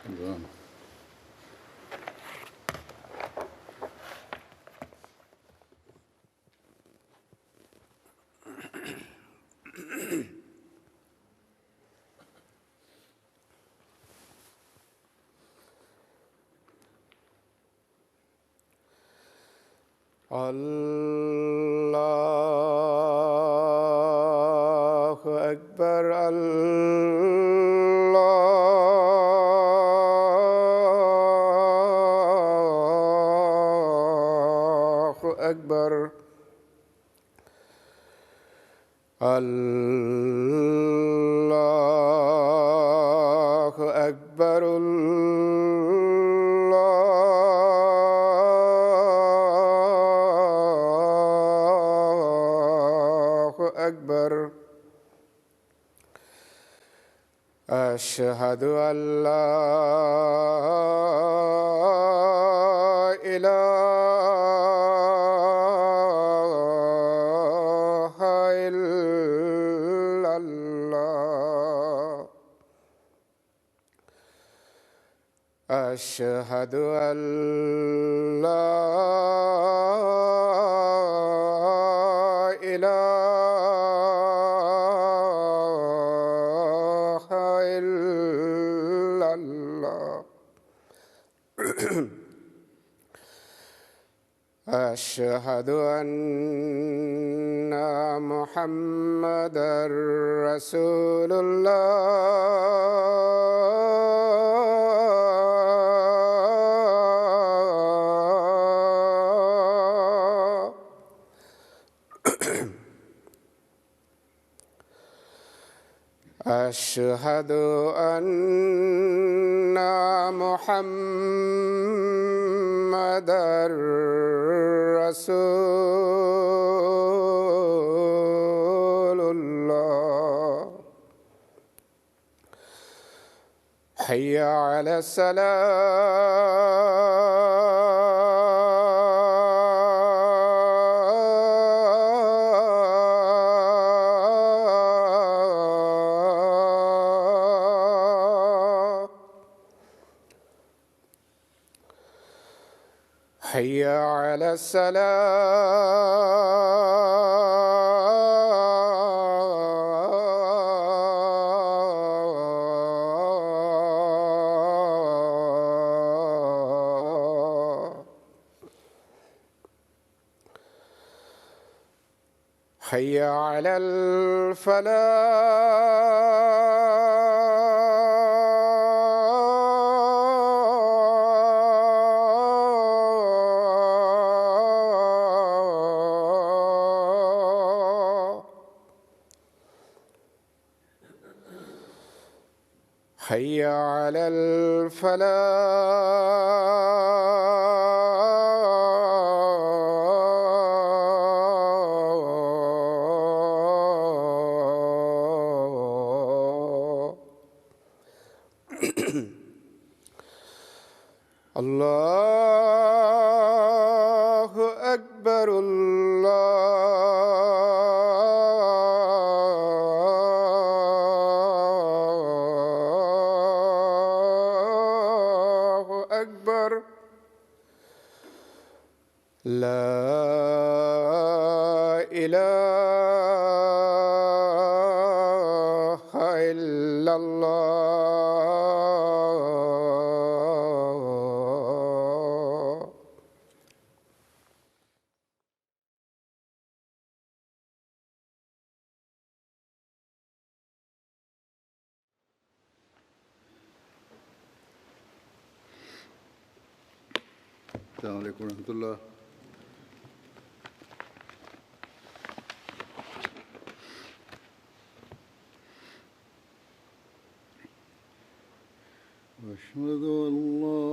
تمام. اللہ اکبر اللہ اکبر اللہ اکبر اکبر. اشہد ان لا الہ الا اللہ. اشہد ان لا الہ الا اللہ. اشہد ان محمدًا رسول اللہ. اشہد ان محمدًا رسول اللہ. حی علی الصلاۃ. حی علی الصلاۃ. حی علی الفلاح. حی علی الفلاح. اللہ اکبر اللہ اکبر. لا الہ الا اللہ. السلام علیکم ورحمۃ اللہ. أشهد أن لا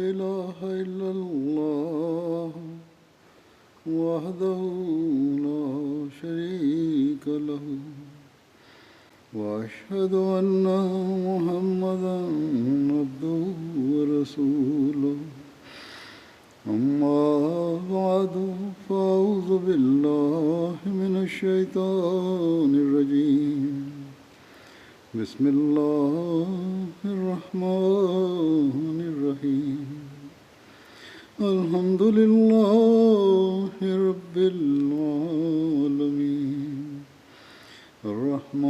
إله إلا الله وحده لا شريك له وأشهد أن محمدًا عبده ورسوله. أما بعد فأعوذ بالله من الشيطان الرجيم. بسم الله الرحمن الرحيم الحمد لله رب العالمين الرحمن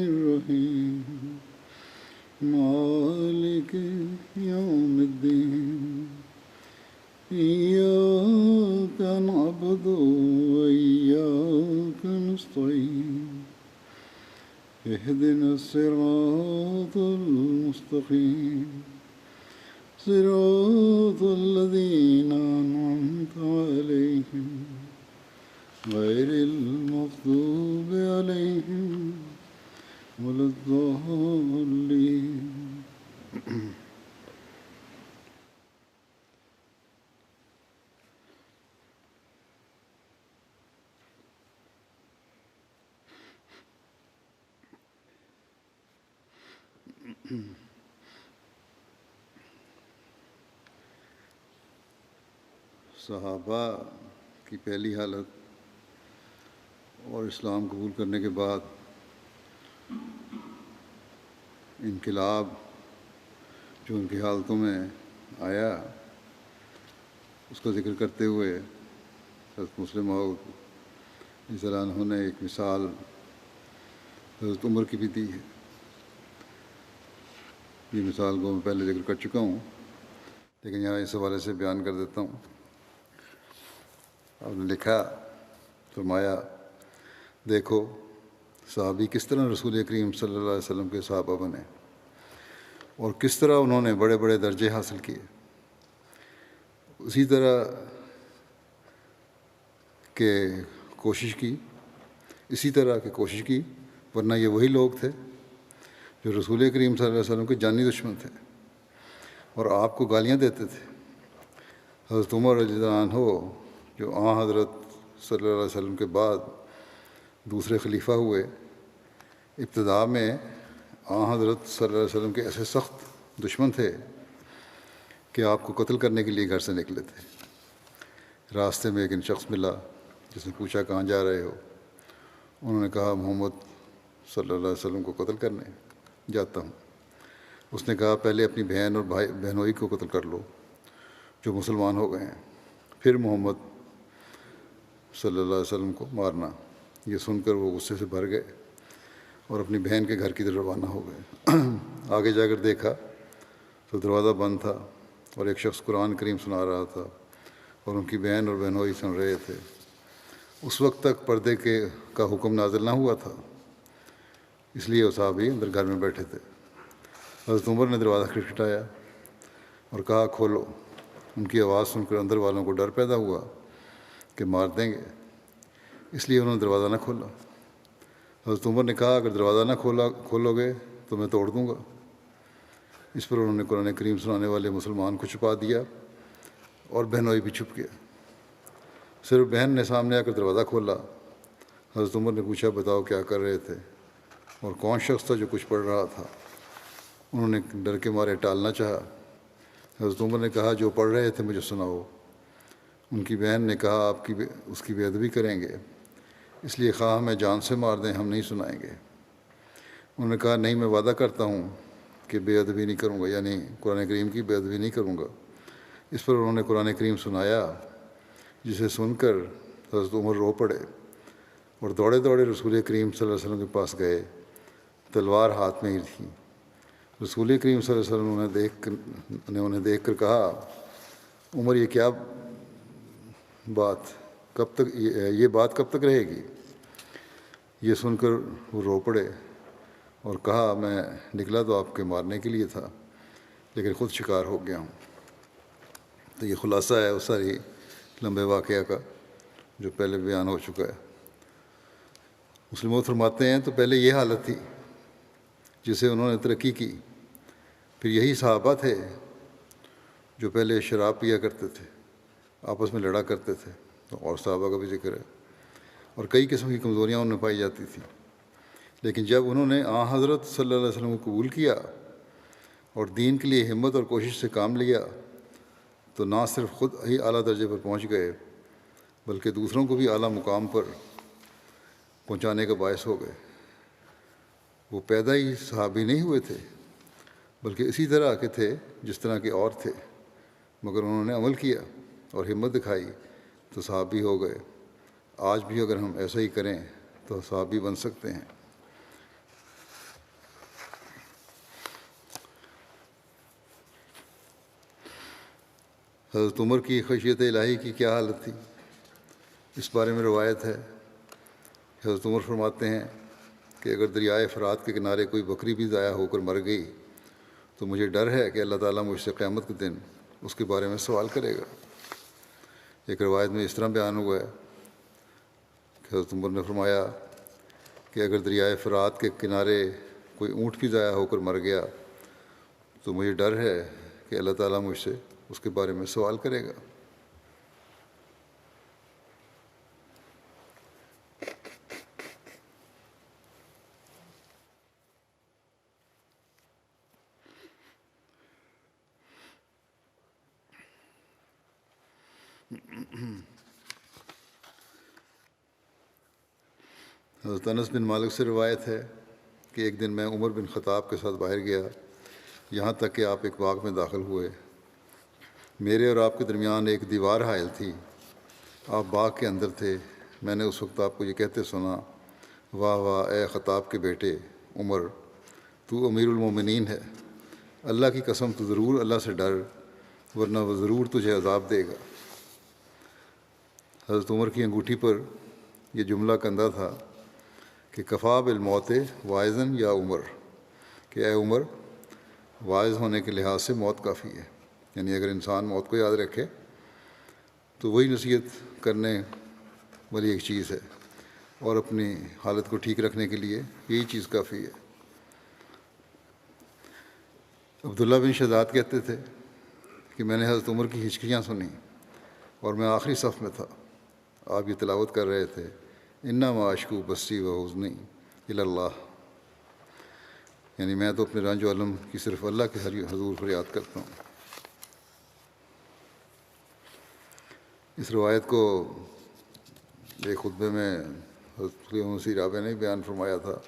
الرحيم مالك يوم الدين إياك نعبد وإياك نستعين اهدنا الصراط المستقيم صراط الذين أنعمت عليهم غير المغضوب عليهم ولا الضالين. صحابہ کی پہلی حالت اور اسلام قبول کرنے کے بعد انقلاب جو ان کی حالتوں میں آیا اس کا ذکر کرتے ہوئے حضرت مسلم موعود رضی اللہ عنہ نے ایک مثال حضرت عمر کی بھی دی ہے. یہ مثال کو میں پہلے ذکر کر چکا ہوں لیکن یہاں اس حوالے سے بیان کر دیتا ہوں. آپ نے لکھا، فرمایا دیکھو صحابی کس طرح رسول کریم صلی اللہ علیہ وسلم کے صحابہ بنے اور کس طرح انہوں نے بڑے بڑے درجے حاصل کیے. اسی طرح کہ کوشش کی ورنہ یہ وہی لوگ تھے جو رسول کریم صلی اللہ علیہ وسلم کے جانی دشمن تھے اور آپ کو گالیاں دیتے تھے. حضرت عمر رضی اللہ عنہ جو حضرت صلی اللہ علیہ وسلم کے بعد دوسرے خلیفہ ہوئے، ابتدا میں حضرت صلی اللہ علیہ وسلم کے ایسے سخت دشمن تھے کہ آپ کو قتل کرنے کے لیے گھر سے نکلے تھے. راستے میں ایک شخص ملا جس نے پوچھا کہاں جا رہے ہو؟ انہوں نے کہا محمد صلی اللہ علیہ وسلم کو قتل کرنے جاتا ہوں. اس نے کہا پہلے اپنی بہن اور بہنوئی کو قتل کر لو جو مسلمان ہو گئے ہیں، پھر محمد صلی اللہ علیہ وسلم کو مارنا. یہ سن کر وہ غصے سے بھر گئے اور اپنی بہن کے گھر کی طرف روانہ ہو گئے. آگے جا کر دیکھا تو دروازہ بند تھا اور ایک شخص قرآن کریم سنا رہا تھا اور ان کی بہن اور بہنوئی سن رہے تھے. اس وقت تک پردے کا حکم نازل نہ ہوا تھا، اس لیے وہ صحابی اندر گھر میں بیٹھے تھے. حضرت عمر نے دروازہ کھٹکھٹایا اور کہا کھولو. ان کی آواز سن کر اندر والوں کو ڈر پیدا ہوا کہ مار دیں گے، اس لیے انہوں نے دروازہ نہ کھولا. حضرت عمر نے کہا اگر دروازہ نہ کھولو گے تو میں توڑ دوں گا. اس پر انہوں نے قرآن کریم سنانے والے مسلمان کو چھپا دیا اور بہنوئی بھی چھپ گیا. صرف بہن نے سامنے آ کر دروازہ کھولا. حضرت عمر نے پوچھا بتاؤ کیا کر رہے تھے اور کون شخص تھا جو کچھ پڑھ رہا تھا؟ انہوں نے ڈر کے مارے ٹالنا چاہا. حضرت عمر نے کہا جو پڑھ رہے تھے مجھے سناؤ. ان کی بہن نے کہا آپ اس کی بے ادبی کریں گے، اس لیے خواہ ہمیں جان سے مار دیں ہم نہیں سنائیں گے. انہوں نے کہا نہیں میں وعدہ کرتا ہوں کہ بے ادبی نہیں کروں گا، یعنی قرآن کریم کی بے ادبی نہیں کروں گا. اس پر انہوں نے قرآن کریم سنایا جسے سن کر حضرت عمر رو پڑے اور دوڑے دوڑے رسول کریم صلی اللہ علیہ وسلم کے پاس گئے. تلوار ہاتھ میں ہی تھی. رسول کریم صلی اللہ علیہ وسلم نے انہیں دیکھ کر کہا عمر یہ کیا بات کب تک رہے گی؟ یہ سن کر وہ رو پڑے اور کہا میں نکلا تو آپ کے مارنے کے لیے تھا لیکن خود شکار ہو گیا ہوں. تو یہ خلاصہ ہے اس ساری لمبے واقعہ کا جو پہلے بیان ہو چکا ہے. مسلم فرماتے ہیں تو پہلے یہ حالت تھی جسے انہوں نے ترقی کی. پھر یہی صحابہ تھے جو پہلے شراب پیا کرتے تھے، آپس میں لڑا کرتے تھے، اور صحابہ کا بھی ذکر ہے، اور کئی قسم کی کمزوریاں ان میں پائی جاتی تھیں. لیکن جب انہوں نے حضرت صلی اللہ علیہ وسلم کو قبول کیا اور دین کے لیے ہمت اور کوشش سے کام لیا تو نہ صرف خود ہی اعلیٰ درجے پر پہنچ گئے بلکہ دوسروں کو بھی اعلیٰ مقام پر پہنچانے کا باعث ہو گئے. وہ پیدا ہی صحابی نہیں ہوئے تھے، بلکہ اسی طرح کے تھے جس طرح کے اور تھے، مگر انہوں نے عمل کیا اور ہمت دکھائی تو صحابی ہو گئے۔ آج بھی اگر ہم ایسا ہی کریں تو صحابی بن سکتے ہیں۔ حضرت عمر کی خشیت الہی کی کیا حالت تھی، اس بارے میں روایت ہے۔ حضرت عمر فرماتے ہیں کہ اگر دریائے فرات کے کنارے کوئی بکری بھی ضائع ہو کر مر گئی تو مجھے ڈر ہے کہ اللہ تعالیٰ مجھ سے قیامت کے دن اس کے بارے میں سوال کرے گا۔ ایک روایت میں اس طرح بیان ہوا ہے کہ حضرت عمر نے فرمایا کہ اگر دریائے فرات کے کنارے کوئی اونٹ بھی ضائع ہو کر مر گیا تو مجھے ڈر ہے کہ اللہ تعالیٰ مجھ سے اس کے بارے میں سوال کرے گا۔ حضرت انس بن مالک سے روایت ہے کہ ایک دن میں عمر بن خطاب کے ساتھ باہر گیا، یہاں تک کہ آپ ایک باغ میں داخل ہوئے۔ میرے اور آپ کے درمیان ایک دیوار حائل تھی، آپ باغ کے اندر تھے۔ میں نے اس وقت آپ کو یہ کہتے سنا، واہ واہ اے خطاب کے بیٹے عمر، تو امیر المومنین ہے، اللہ کی قسم تو ضرور اللہ سے ڈر، ورنہ وہ ضرور تجھے عذاب دے گا۔ حضرت عمر کی انگوٹھی پر یہ جملہ کندہ تھا کہ کفا بالموت واعظاً یا عمر، کہ اے عمر، واعظ ہونے کے لحاظ سے موت کافی ہے۔ یعنی اگر انسان موت کو یاد رکھے تو وہی نصیحت کرنے والی ایک چیز ہے، اور اپنی حالت کو ٹھیک رکھنے کے لیے یہی چیز کافی ہے۔ عبداللہ بن شداد کہتے تھے کہ میں نے حضرت عمر کی ہچکیاں سنی اور میں آخری صف میں تھا۔ آپ یہ تلاوت کر رہے تھے، انما اشکو بسی و حزنی الی اللہ، یعنی میں تو اپنے رنج و الم کی صرف اللہ کے حضور فریاد کرتا ہوں۔ اس روایت کو ایک خطبے میں حضرت مسیح رابع نے بیان فرمایا تھا،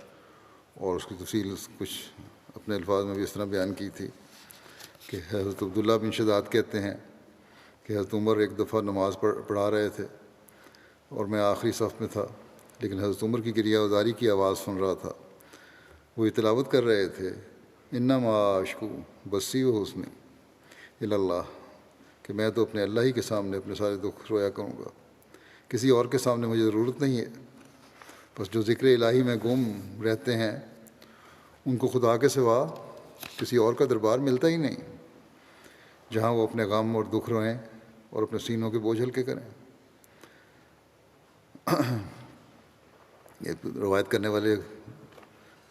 اور اس کی تفصیل کچھ اپنے الفاظ میں بھی اس طرح بیان کی تھی کہ حضرت عبداللہ بن شداد کہتے ہیں کہ حضرت عمر ایک دفعہ نماز پڑھا رہے تھے اور میں آخری صف میں تھا، لیکن حضرت عمر کی گریہ وزاری کی آواز سن رہا تھا۔ وہ یہ تلاوت کر رہے تھے، انما اشکو بسی و حسنی الی اللہ، کہ میں تو اپنے اللہ ہی کے سامنے اپنے سارے دکھ رویا کروں گا، کسی اور کے سامنے مجھے ضرورت نہیں ہے۔ بس جو ذکر الہی میں گم رہتے ہیں ان کو خدا کے سوا کسی اور کا دربار ملتا ہی نہیں جہاں وہ اپنے غم اور دکھ روئیں اور اپنے سینوں کے بوجھ ہلکے کریں۔ یہ روایت کرنے والے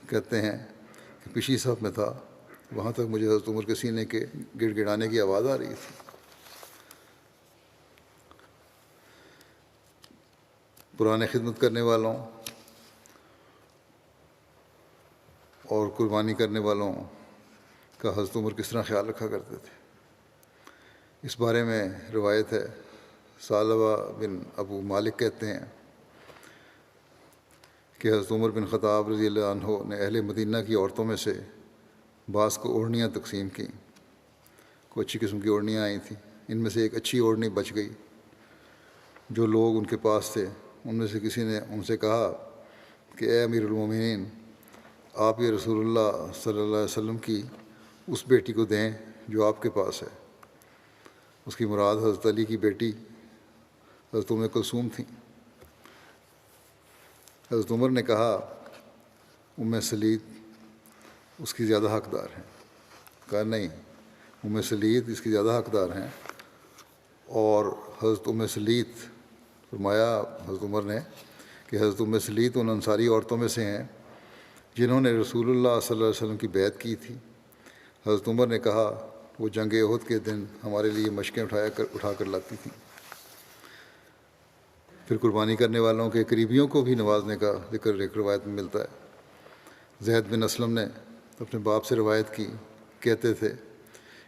کہتے ہیں کہ پچھلی صف میں تھا، وہاں تک مجھے حضرت عمر کے سینے کے گڑ گڑانے کی آواز آ رہی تھی۔ پرانے خدمت کرنے والوں اور قربانی کرنے والوں کا حضرت عمر کس طرح خیال رکھا کرتے تھے، اس بارے میں روایت ہے۔ ثعلبہ بن ابو مالک کہتے ہیں کہ حضرت عمر بن خطاب رضی اللہ عنہ نے اہل مدینہ کی عورتوں میں سے بعض کو اوڑھنیاں تقسیم کیں۔ کوئی اچھی قسم کی اوڑھنیاں آئی تھیں، ان میں سے ایک اچھی اوڑھنی بچ گئی۔ جو لوگ ان کے پاس تھے ان میں سے کسی نے ان سے کہا کہ اے امیر المومنین، آپ یہ رسول اللہ صلی اللہ علیہ وسلم کی اس بیٹی کو دیں جو آپ کے پاس ہے۔ اس کی مراد حضرت علی کی بیٹی حضرت ام کلثوم تھیں۔ حضرت عمر نے کہا ام سلید اس کی زیادہ حقدار ہیں۔ کہا نہیں، ام سلید اس کی زیادہ حقدار ہیں۔ اور حضرت ام سلید فرمایا حضرت عمر نے کہ حضرت ام سلید ان انصاری عورتوں میں سے ہیں جنہوں نے رسول اللہ صلی اللہ علیہ وسلم کی بیعت کی تھی۔ حضرت عمر نے کہا وہ جنگ احد کے دن ہمارے لیے مشقیں اٹھا کر لاتی تھیں۔ پھر قربانی کرنے والوں کے قریبیوں کو بھی نوازنے کا ذکر ایک روایت میں ملتا ہے۔ زید بن اسلم نے اپنے باپ سے روایت کی، کہتے تھے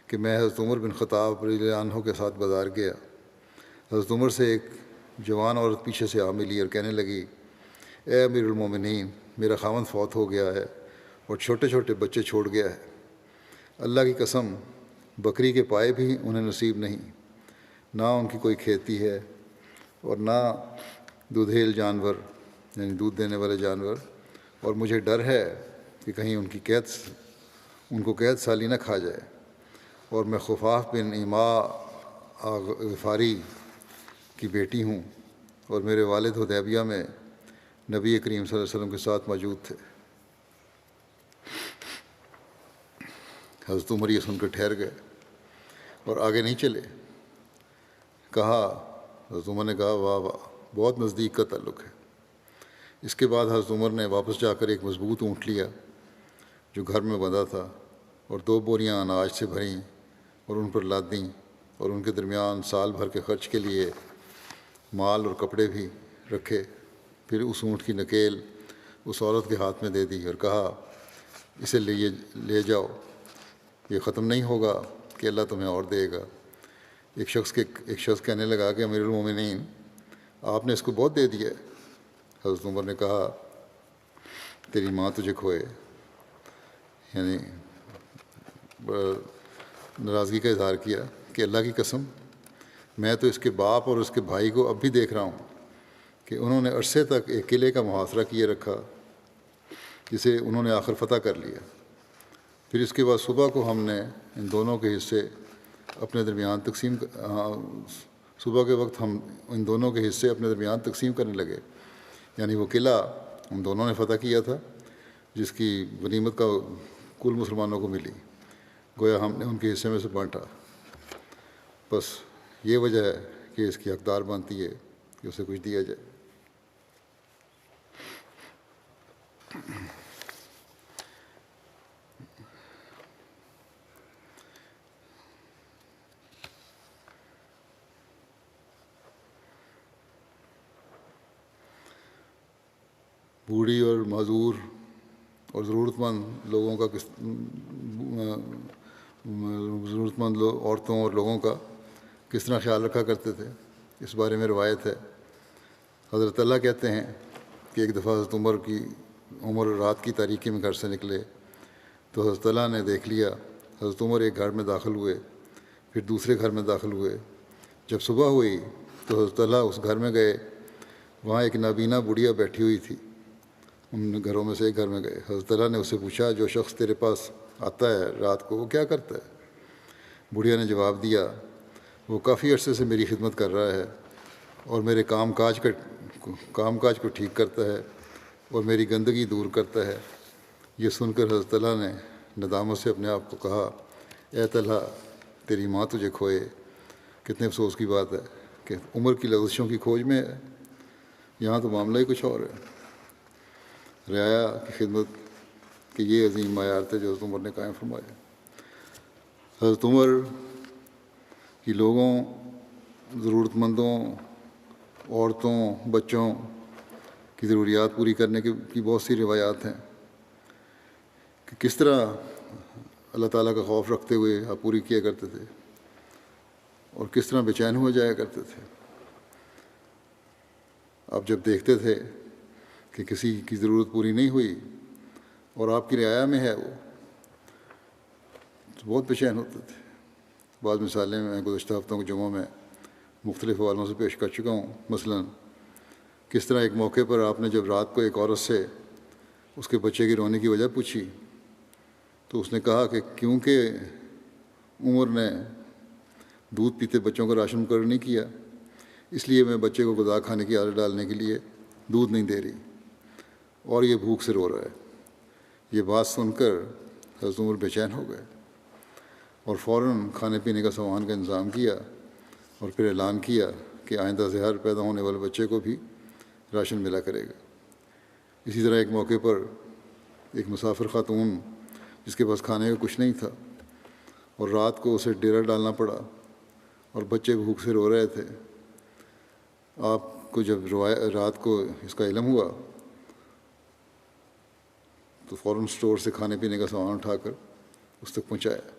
کہ میں حضرت عمر بن خطاب رضی اللہ عنہ کے ساتھ بازار گیا۔ حضرت عمر سے ایک جوان عورت پیچھے سے آ ملی اور کہنے لگی، اے امیر المومنین، میرا خاوند فوت ہو گیا ہے اور چھوٹے چھوٹے بچے چھوڑ گیا ہے۔ اللہ کی قسم، بکری کے پائے بھی انہیں نصیب نہیں، نہ ان کی کوئی کھیتی ہے اور نہ دودھیل جانور یعنی دودھ دینے والے جانور، اور مجھے ڈر ہے کہ کہیں ان کو قید سالی نہ کھا جائے۔ اور میں خفاف بن ایما غفاری کی بیٹی ہوں، اور میرے والد حدیبیہ میں نبی کریم صلی اللہ علیہ وسلم کے ساتھ موجود تھے۔ حضرت عمر یہ سن کر ٹھہر گئے اور آگے نہیں چلے۔ حضرت عمر نے کہا واہ واہ، بہت نزدیک کا تعلق ہے۔ اس کے بعد حضرت عمر نے واپس جا کر ایک مضبوط اونٹ لیا جو گھر میں بندھا تھا، اور 2 بوریاں اناج سے بھریں اور ان پر لاد دیں، اور ان کے درمیان سال بھر کے خرچ کے لیے مال اور کپڑے بھی رکھے۔ پھر اس اونٹ کی نکیل اس عورت کے ہاتھ میں دے دی اور کہا اسے لے جاؤ، یہ ختم نہیں ہوگا کہ اللہ تمہیں اور دے گا۔ ایک شخص کہنے لگا کہ امیر المومنین، آپ نے اس کو بہت دے دیا ہے۔ حضرت عمر نے کہا تیری ماں تجھے کھوئے، یعنی ناراضگی کا اظہار کیا کہ اللہ کی قسم، میں تو اس کے باپ اور اس کے بھائی کو اب بھی دیکھ رہا ہوں کہ انہوں نے عرصے تک ایک قلعے کا محاصرہ کیے رکھا جسے انہوں نے آخر فتح کر لیا۔ پھر اس کے بعد صبح کو ہم نے ان دونوں کے حصے اپنے درمیان تقسیم کرنے لگے، یعنی وہ قلعہ ہم دونوں نے فتح کیا تھا جس کی غنیمت کا کل مسلمانوں کو ملی، گویا ہم نے ان کے حصے میں سے بانٹا۔ بس یہ وجہ ہے کہ اس کی حقدار بنتی ہے کہ اسے کچھ دیا جائے۔ بوڑھی اور معذور اور ضرورت مند عورتوں اور لوگوں کا کس طرح خیال رکھا کرتے تھے، اس بارے میں روایت ہے۔ حضرت اللہ کہتے ہیں کہ ایک دفعہ حضرت عمر رات کی تاریکی میں گھر سے نکلے تو حضرت اللہ نے دیکھ لیا۔ حضرت عمر ایک گھر میں داخل ہوئے، پھر دوسرے گھر میں داخل ہوئے۔ جب صبح ہوئی تو حضرت اللہ اس گھر میں گئے، وہاں ایک نابینا بڑھیا بیٹھی ہوئی تھی۔ ان گھروں میں سے ایک گھر میں گئے۔ حضرت اللہ نے اس سے پوچھا جو شخص تیرے پاس آتا ہے رات کو وہ کیا کرتا ہے؟ بڑھیا نے جواب دیا وہ کافی عرصے سے میری خدمت کر رہا ہے اور میرے کام کاج کو ٹھیک کرتا ہے اور میری گندگی دور کرتا ہے۔ یہ سن کر حضرت اللہ نے ندامت سے اپنے آپ کو کہا اے طلحہ، تیری ماں تجھے کھوئے۔ کتنے افسوس کی بات ہے کہ عمر کی لغزشوں کی کھوج میں ہے، یہاں تو معاملہ ہی کچھ اور ہے۔ رعایا کی خدمت کے یہ عظیم معیار تھے جو حضرت عمر نے قائم فرمایا۔ حضرت عمر کی لوگوں، ضرورت مندوں، عورتوں، بچوں کی ضروریات پوری کرنے کی بہت سی روایات ہیں کہ کس طرح اللہ تعالیٰ کا خوف رکھتے ہوئے آپ پوری کیا کرتے تھے اور کس طرح بے چین ہو جایا کرتے تھے۔ آپ جب دیکھتے تھے کہ کسی کی ضرورت پوری نہیں ہوئی اور آپ کی رعایا میں ہے وہ، تو بہت بے چین ہوتے تھے۔ بعض مثالیں میں گزشتہ ہفتوں کے جمعوں میں مختلف حوالوں سے پیش کر چکا ہوں۔ مثلاً کس طرح ایک موقع پر آپ نے جب رات کو ایک عورت سے اس کے بچے کی رونے کی وجہ پوچھی تو اس نے کہا کہ کیونکہ عمر نے دودھ پیتے بچوں کا راشن مقرر نہیں کیا، اس لیے میں بچے کو غذا کھانے کی عادت ڈالنے کے لیے دودھ نہیں دے رہی اور یہ بھوک سے رو رہا ہے۔ یہ بات سن کر حضرت عمر بے چین ہو گئے اور فوراً کھانے پینے کا سامان کا انتظام کیا اور پھر اعلان کیا کہ آئندہ سے ہر پیدا ہونے والے بچے کو بھی راشن ملا کرے گا۔ اسی طرح ایک موقع پر ایک مسافر خاتون جس کے پاس کھانے کا کچھ نہیں تھا اور رات کو اسے ڈیرا ڈالنا پڑا اور بچے بھوک سے رو رہے تھے، آپ کو جب رات کو اس کا علم ہوا تو فوراً اسٹور سے کھانے پینے کا سامان اٹھا کر اس تک پہنچایا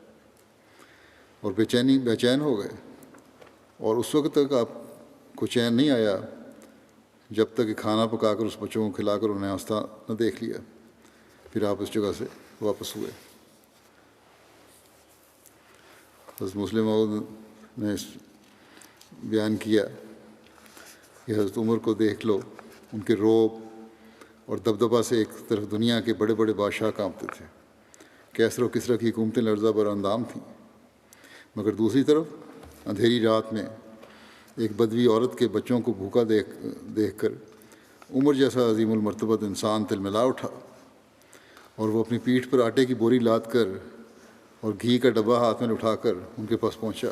اور بے چین ہو گئے۔ اور اس وقت تک آپ کو چین نہیں آیا جب تک کہ کھانا پکا کر اس بچوں کو کھلا کر انہیں آہستہ نہ دیکھ لیا۔ پھر آپ اس جگہ سے واپس ہوئے۔ حضرت مسلم موعود نے بیان کیا کہ حضرت عمر کو دیکھ لو، ان کے رعب اور دبدبہ سے ایک طرف دنیا کے بڑے بڑے بادشاہ کانپتے تھے، کیسر و کسریٰ کی حکومتیں لرزہ بر اندام تھیں، مگر دوسری طرف اندھیری رات میں ایک بدوی عورت کے بچوں کو بھوکا دیکھ کر عمر جیسا عظیم المرتبت انسان تلملا اٹھا، اور وہ اپنی پیٹھ پر آٹے کی بوری لاد کر اور گھی کا ڈبہ ہاتھ میں اٹھا کر ان کے پاس پہنچا،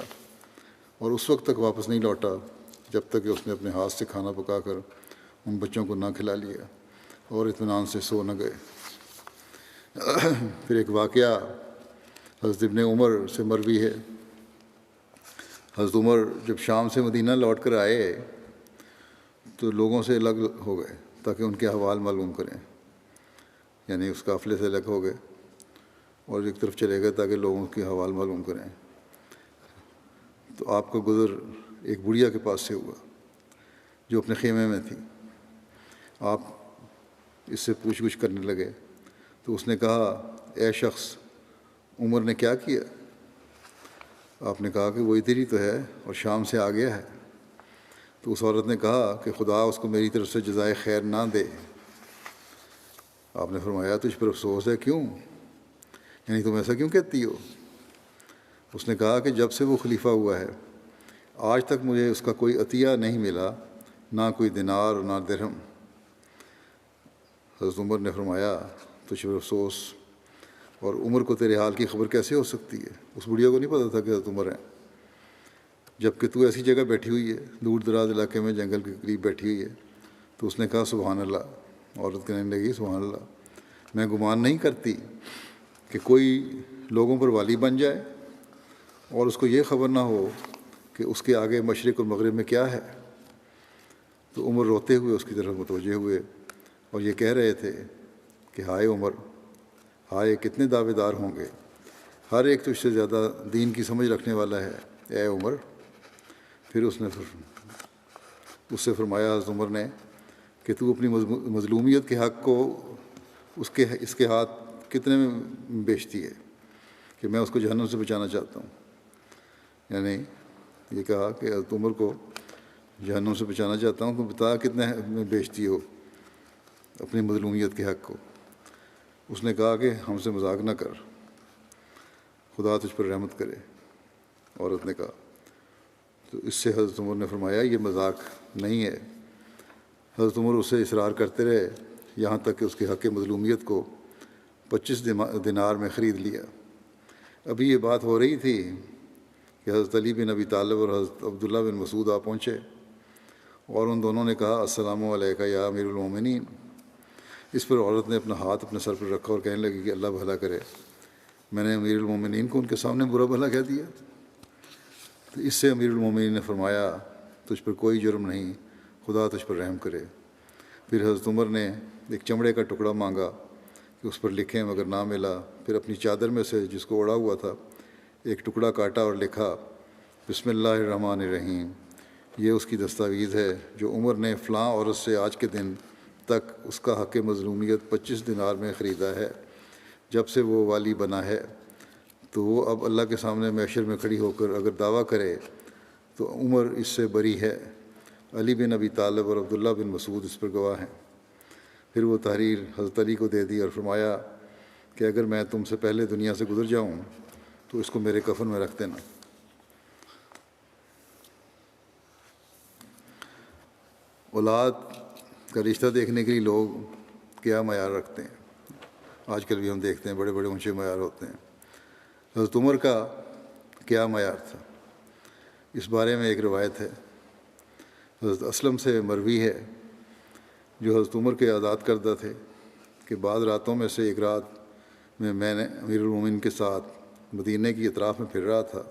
اور اس وقت تک واپس نہیں لوٹا جب تک کہ اس نے اپنے ہاتھ سے کھانا پکا کر ان بچوں کو نہ کھلا لیا اور اطمینان سے سو نہ گئے۔ پھر ایک واقعہ حضرت ابن عمر سے مروی ہے۔ حضرت عمر جب شام سے مدینہ لوٹ کر آئے تو لوگوں سے الگ ہو گئے تاکہ ان کے احوال معلوم کریں، یعنی اس قافلے سے الگ ہو گئے اور ایک طرف چلے گئے تاکہ لوگوں کے حوال معلوم کریں۔ تو آپ کا گزر ایک بڑھیا کے پاس سے ہوا جو اپنے خیمے میں تھی۔ آپ اس سے پوچھ گچھ کرنے لگے تو اس نے کہا، اے شخص، عمر نے کیا کیا؟ آپ نے کہا کہ وہ ادھر ہی تو ہے اور شام سے آ گیا ہے۔ تو اس عورت نے کہا کہ خدا اس کو میری طرف سے جزائے خیر نہ دے۔ آپ نے فرمایا، تجھ پر افسوس ہے، کیوں؟ یعنی تم ایسا کیوں کہتی ہو؟ اس نے کہا کہ جب سے وہ خلیفہ ہوا ہے آج تک مجھے اس کا کوئی عطیہ نہیں ملا، نہ کوئی دینار اور نہ درہم۔ حضرت عمر نے فرمایا، تجھ پر افسوس، اور عمر کو تیرے حال کی خبر کیسے ہو سکتی ہے؟ اس بڑھیا کو نہیں پتہ تھا کہ حضرت عمر ہیں، جب کہ تو ایسی جگہ بیٹھی ہوئی ہے، دور دراز علاقے میں جنگل کے قریب بیٹھی ہوئی ہے۔ تو اس نے کہا، سبحان اللہ۔ عورت کہنے لگی، سبحان اللہ، میں گمان نہیں کرتی کہ کوئی لوگوں پر والی بن جائے اور اس کو یہ خبر نہ ہو کہ اس کے آگے مشرق اور مغرب میں کیا ہے۔ تو عمر روتے ہوئے اس کی طرف متوجہ ہوئے اور یہ کہہ رہے تھے کہ ہائے عمر، ہائے کتنے دعوے دار ہوں گے، ہر ایک تجھ سے زیادہ دین کی سمجھ رکھنے والا ہے، اے عمر۔ پھر اس سے فرمایا حضرت عمر نے کہ تو اپنی مظلومیت کے حق کو اس کے ہاتھ کتنے میں بیچتی ہے کہ میں اس کو جہنم سے بچانا چاہتا ہوں۔ یعنی یہ کہا کہ حضرت عمر کو جہنم سے بچانا چاہتا ہوں، تو بتا کتنے میں بیچتی ہو اپنی مظلومیت کے حق کو۔ اس نے کہا کہ ہم سے مذاق نہ کر، خدا تجھ پر رحمت کرے۔ عورت نے کہا تو اس سے حضرت عمر نے فرمایا، یہ مذاق نہیں ہے۔ حضرت عمر اسے اصرار کرتے رہے یہاں تک کہ اس کے حق مظلومیت کو 25 دینار میں خرید لیا۔ ابھی یہ بات ہو رہی تھی کہ حضرت علی بن ابی طالب اور حضرت عبداللہ بن مسعود آ پہنچے اور ان دونوں نے کہا، السلام علیکہ یا امیر المومنین۔ اس پر عورت نے اپنا ہاتھ اپنے سر پر رکھا اور کہنے لگی کہ اللہ بھلا کرے، میں نے امیر المومنین کو ان کے سامنے برا بھلا کہہ دیا۔ تو اس سے امیر المومنین نے فرمایا، تجھ پر کوئی جرم نہیں، خدا تجھ پر رحم کرے۔ پھر حضرت عمر نے ایک چمڑے کا ٹکڑا مانگا کہ اس پر لکھیں، مگر نہ ملا۔ پھر اپنی چادر میں سے جس کو اوڑا ہوا تھا ایک ٹکڑا کاٹا اور لکھا، بسم اللہ الرحمن الرحیم، یہ اس کی دستاویز ہے جو عمر نے فلاں عورت سے آج کے دن تک اس کا حق مظلومیت 25 دینار میں خریدا ہے۔ جب سے وہ والی بنا ہے تو وہ اب اللہ کے سامنے محشر میں کھڑی ہو کر اگر دعویٰ کرے تو عمر اس سے بری ہے۔ علی بن ابی طالب اور عبداللہ بن مسعود اس پر گواہ ہیں۔ پھر وہ تحریر حضرت علی کو دے دی اور فرمایا کہ اگر میں تم سے پہلے دنیا سے گزر جاؤں تو اس کو میرے کفن میں رکھ دینا۔ اولاد کا رشتہ دیکھنے کے لیے لوگ کیا معیار رکھتے ہیں، آج کل بھی ہم دیکھتے ہیں بڑے بڑے اونچے معیار ہوتے ہیں۔ حضرت عمر کا کیا معیار تھا، اس بارے میں ایک روایت ہے، حضرت اسلم سے مروی ہے، جو حضرت عمر کے آزاد کردہ تھے، کہ بعض راتوں میں سے ایک رات میں نے امیر المومنین کے ساتھ مدینہ کی اطراف میں پھر رہا تھا۔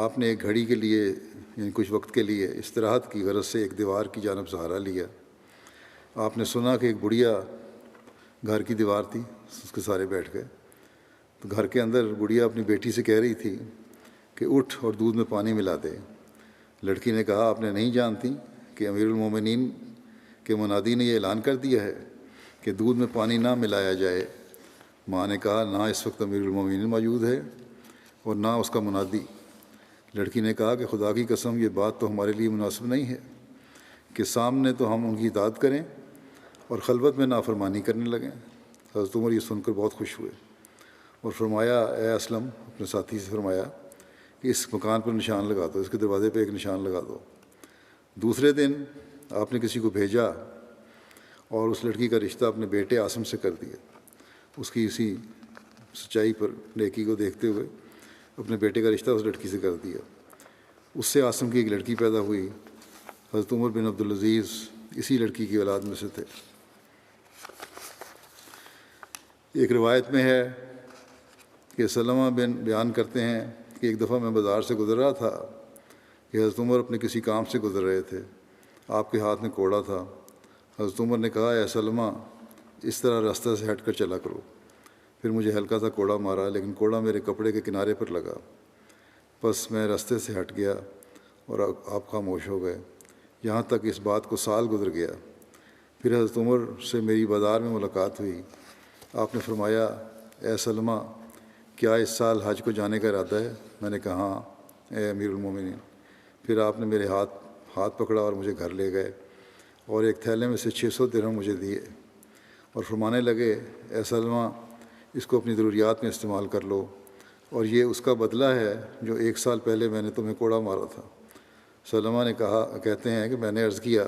آپ نے ایک گھڑی کے لیے یعنی کچھ وقت کے لیے استراحت کی غرض سے ایک دیوار کی جانب سہارا لیا۔ آپ نے سنا کہ ایک بڑھیا گھر کی دیوار تھی، اس کے سارے بیٹھ گئے۔ تو گھر کے اندر بڑھیا اپنی بیٹی سے کہہ رہی تھی کہ اٹھ اور دودھ میں پانی ملا دے۔ لڑکی نے کہا، آپ نے نہیں جانتی کہ امیر المومنین کے منادی نے یہ اعلان کر دیا ہے کہ دودھ میں پانی نہ ملایا جائے۔ ماں نے کہا نہ اس وقت امیر المومنین موجود ہے اور نہ اس کا منادی۔ لڑکی نے کہا کہ خدا کی قسم یہ بات تو ہمارے لیے مناسب نہیں ہے کہ سامنے تو ہم ان کی اطاعت کریں اور خلوت میں نافرمانی کرنے لگیں۔ حضرت عمر یہ سن کر بہت خوش ہوئے اور فرمایا اے اسلم، اپنے ساتھی سے فرمایا کہ اس مکان پر نشان لگا دو، اس کے دروازے پہ ایک نشان لگا دو۔ دوسرے دن آپ نے کسی کو بھیجا اور اس لڑکی کا رشتہ اپنے بیٹے عاصم سے کر دیا۔ اس کی اسی سچائی پر نیکی کو دیکھتے ہوئے اپنے بیٹے کا رشتہ اس لڑکی سے کر دیا۔ اس سے عاصم کی ایک لڑکی پیدا ہوئی۔ حضرت عمر بن عبدالعزیز اسی لڑکی کی اولاد میں سے تھے۔ ایک روایت میں ہے کہ سلمہ بن بیان کرتے ہیں کہ ایک دفعہ میں بازار سے گزر رہا تھا کہ حضرت عمر اپنے کسی کام سے گزر رہے تھے۔ آپ کے ہاتھ میں کوڑا تھا۔ حضرت عمر نے کہا اے سلمہ، اس طرح راستہ سے ہٹ کر چلا کرو۔ پھر مجھے ہلکا سا کوڑا مارا، لیکن کوڑا میرے کپڑے کے کنارے پر لگا۔ بس میں راستے سے ہٹ گیا اور آپ خاموش ہو گئے، یہاں تک اس بات کو سال گزر گیا۔ پھر حضرت عمر سے میری بازار میں ملاقات ہوئی۔ آپ نے فرمایا اے سلمہ، کیا اس سال حج کو جانے کا ارادہ ہے؟ میں نے کہا ہاں اے امیر المومنین۔ پھر آپ نے میرے ہاتھ پکڑا اور مجھے گھر لے گئے اور ایک تھیلے میں سے 600 درہم مجھے دیے اور فرمانے لگے اے سلمہ، اس کو اپنی ضروریات میں استعمال کر لو، اور یہ اس کا بدلہ ہے جو 1 سال پہلے میں نے تمہیں کوڑا مارا تھا۔ سلمہ نے کہتے ہیں کہ میں نے عرض کیا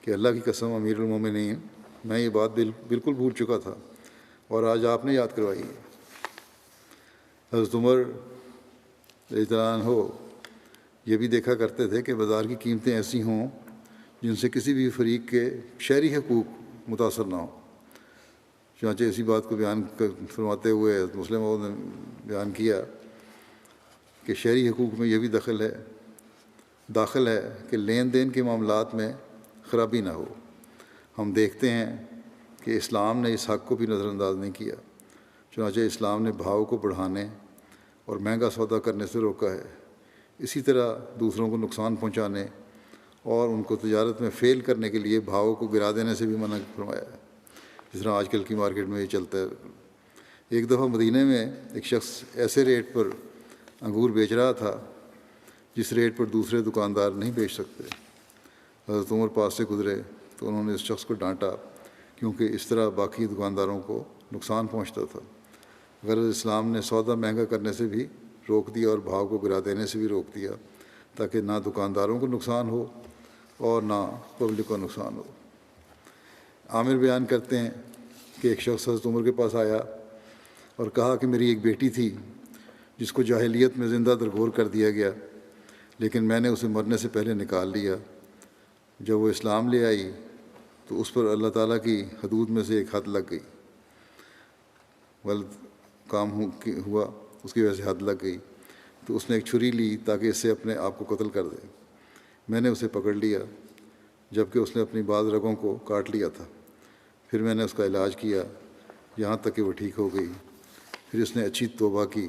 کہ اللہ کی قسم امیر المومنین، میں یہ بات بالکل بھول چکا تھا اور آج آپ نے یاد کروائی ہے۔ حضرت عمر رضی اللہ عنہ یہ بھی دیکھا کرتے تھے کہ بازار کی قیمتیں ایسی ہوں جن سے کسی بھی فریق کے شہری حقوق متاثر نہ ہوں۔ چنانچہ اسی بات کو بیان فرماتے ہوئے مسلم نے بیان کیا کہ شہری حقوق میں یہ بھی داخل ہے کہ لین دین کے معاملات میں خرابی نہ ہو۔ ہم دیکھتے ہیں کہ اسلام نے اس حق کو بھی نظر انداز نہیں کیا، چنانچہ اسلام نے بھاؤ کو بڑھانے اور مہنگا سودا کرنے سے روکا ہے۔ اسی طرح دوسروں کو نقصان پہنچانے اور ان کو تجارت میں فیل کرنے کے لیے بھاؤ کو گرا دینے سے بھی منع فرمایا ہے، جس طرح آج کل کی مارکیٹ میں یہ چلتا ہے۔ ایک دفعہ مدینہ میں ایک شخص ایسے ریٹ پر انگور بیچ رہا تھا جس ریٹ پر دوسرے دکاندار نہیں بیچ سکتے۔ حضرت عمر پاس سے گزرے تو انہوں نے اس شخص کو ڈانٹا، کیونکہ اس طرح باقی دکانداروں کو نقصان پہنچتا تھا۔ غرض اسلام نے سودا مہنگا کرنے سے بھی روک دیا اور بھاؤ کو گرا دینے سے بھی روک دیا، تاکہ نہ دکانداروں کو نقصان ہو اور نہ پبلک کو نقصان ہو۔ عامر بیان کرتے ہیں کہ ایک شخص حضرت عمر کے پاس آیا اور کہا کہ میری ایک بیٹی تھی جس کو جاہلیت میں زندہ درگور کر دیا گیا، لیکن میں نے اسے مرنے سے پہلے نکال لیا۔ جب وہ اسلام لے آئی تو اس پر اللہ تعالیٰ کی حدود میں سے ایک حد لگ گئی، غلط کام ہوا، اس کی وجہ سے حد لگ گئی، تو اس نے ایک چھری لی تاکہ اس سے اپنے آپ کو قتل کر دے۔ میں نے اسے پکڑ لیا جبکہ اس نے اپنی بعض رگوں کو کاٹ لیا تھا۔ پھر میں نے اس کا علاج کیا یہاں تک کہ وہ ٹھیک ہو گئی۔ پھر اس نے اچھی توبہ کی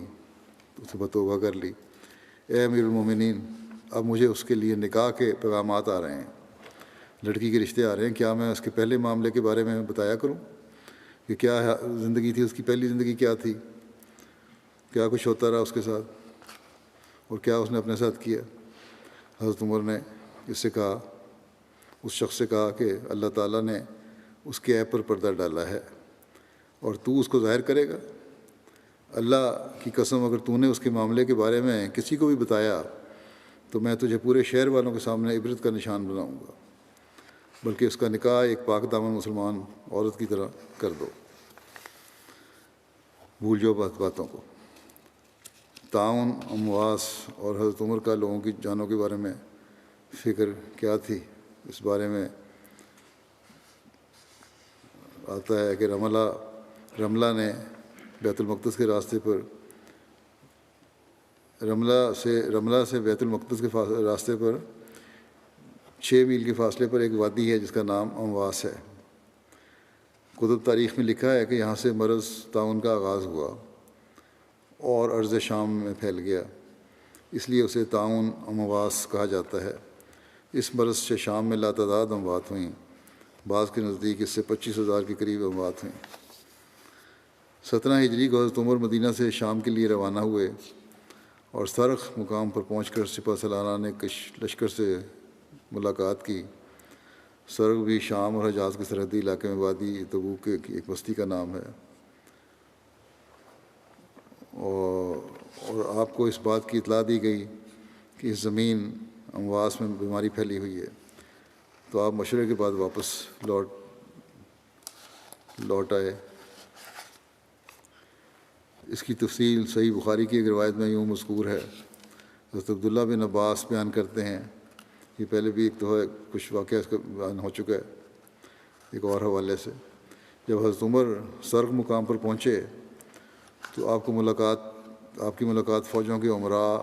تو اسے توبہ کر لی۔ اے امیر المومنین، اب مجھے اس کے لیے نکاح کے پیغامات آ رہے ہیں، لڑکی کے رشتے آ رہے ہیں۔ کیا میں اس کے پہلے معاملے کے بارے میں بتایا کروں کہ کیا زندگی تھی، اس کی پہلی زندگی کیا تھی، کیا کچھ ہوتا رہا اس کے ساتھ اور کیا اس نے اپنے ساتھ کیا؟ حضرت عمر نے اس سے کہا، اس شخص سے کہا کہ اللہ تعالیٰ نے اس کے عیب پر پردہ ڈالا ہے اور تو اس کو ظاہر کرے گا؟ اللہ کی قسم اگر تو نے اس کے معاملے کے بارے میں کسی کو بھی بتایا تو میں تجھے پورے شہر والوں کے سامنے عبرت کا نشان بناؤں گا، بلکہ اس کا نکاح ایک پاک دامن مسلمان عورت کی طرح کر دو۔ بھول جاؤ باتوں کو۔ تعاون، امواس اور حضرت عمر کا لوگوں کی جانوں کے بارے میں فکر کیا تھی، اس بارے میں آتا ہے کہ رملہ نے بیت المقدس کے راستے پر رملہ سے بیت المقدس کے راستے پر 6 میل کے فاصلے پر ایک وادی ہے جس کا نام امواس ہے۔ کتب تاریخ میں لکھا ہے کہ یہاں سے مرض طاعون کا آغاز ہوا اور ارض شام میں پھیل گیا، اس لیے اسے طاعون امواس کہا جاتا ہے۔ اس مرض سے شام میں لاتعداد اموات ہوئیں بعض کے نزدیک اس سے 25,000 کے قریب اموات ہوئیں۔ 17 ہجری کو حضرت عمر مدینہ سے شام کے لیے روانہ ہوئے اور سرخ مقام پر پہنچ کر سپہ سالارہ نے لشکر سے ملاقات کی۔ سرخ بھی شام اور حجاز کے سرحدی علاقے میں وادی تبوک کی ایک بستی کا نام ہے، اور آپ کو اس بات کی اطلاع دی گئی کہ اس زمین امواس میں بیماری پھیلی ہوئی ہے، تو آپ مشورے کے بعد واپس لوٹ آئے۔ اس کی تفصیل صحیح بخاری کی ایک روایت میں یوں مذکور ہے۔ حضرت عبداللہ بن عباس بیان کرتے ہیں، یہ پہلے بھی ایک تو ہے، کچھ واقعہ اس کا بیان ہو چکا ہے ایک اور حوالے سے۔ جب حضرت عمر سرخ مقام پر پہنچے تو آپ کی ملاقات فوجوں کے عمراء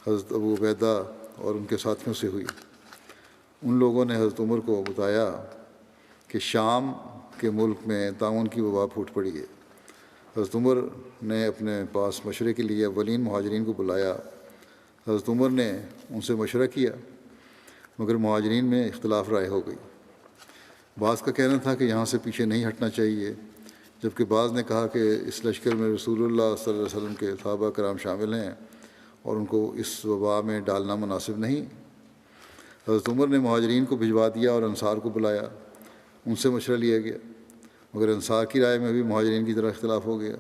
حضرت ابو عبیدہ اور ان کے ساتھیوں سے ہوئی۔ ان لوگوں نے حضرت عمر کو بتایا کہ شام کے ملک میں طاعون کی وبا پھوٹ پڑی ہے۔ حضرت عمر نے اپنے پاس مشورے کے لیے اولین مہاجرین کو بلایا۔ حضرت عمر نے ان سے مشورہ کیا، مگر مہاجرین میں اختلاف رائے ہو گئی۔ بعض کا کہنا تھا کہ یہاں سے پیچھے نہیں ہٹنا چاہیے، جبکہ بعض نے کہا کہ اس لشکر میں رسول اللہ صلی اللہ علیہ وسلم کے صحابہ کرام شامل ہیں اور ان کو اس وبا میں ڈالنا مناسب نہیں۔ حضرت عمر نے مہاجرین کو بھجوا دیا اور انصار کو بلایا، ان سے مشورہ لیا گیا، مگر انصار کی رائے میں بھی مہاجرین کی طرح اختلاف ہو گیا۔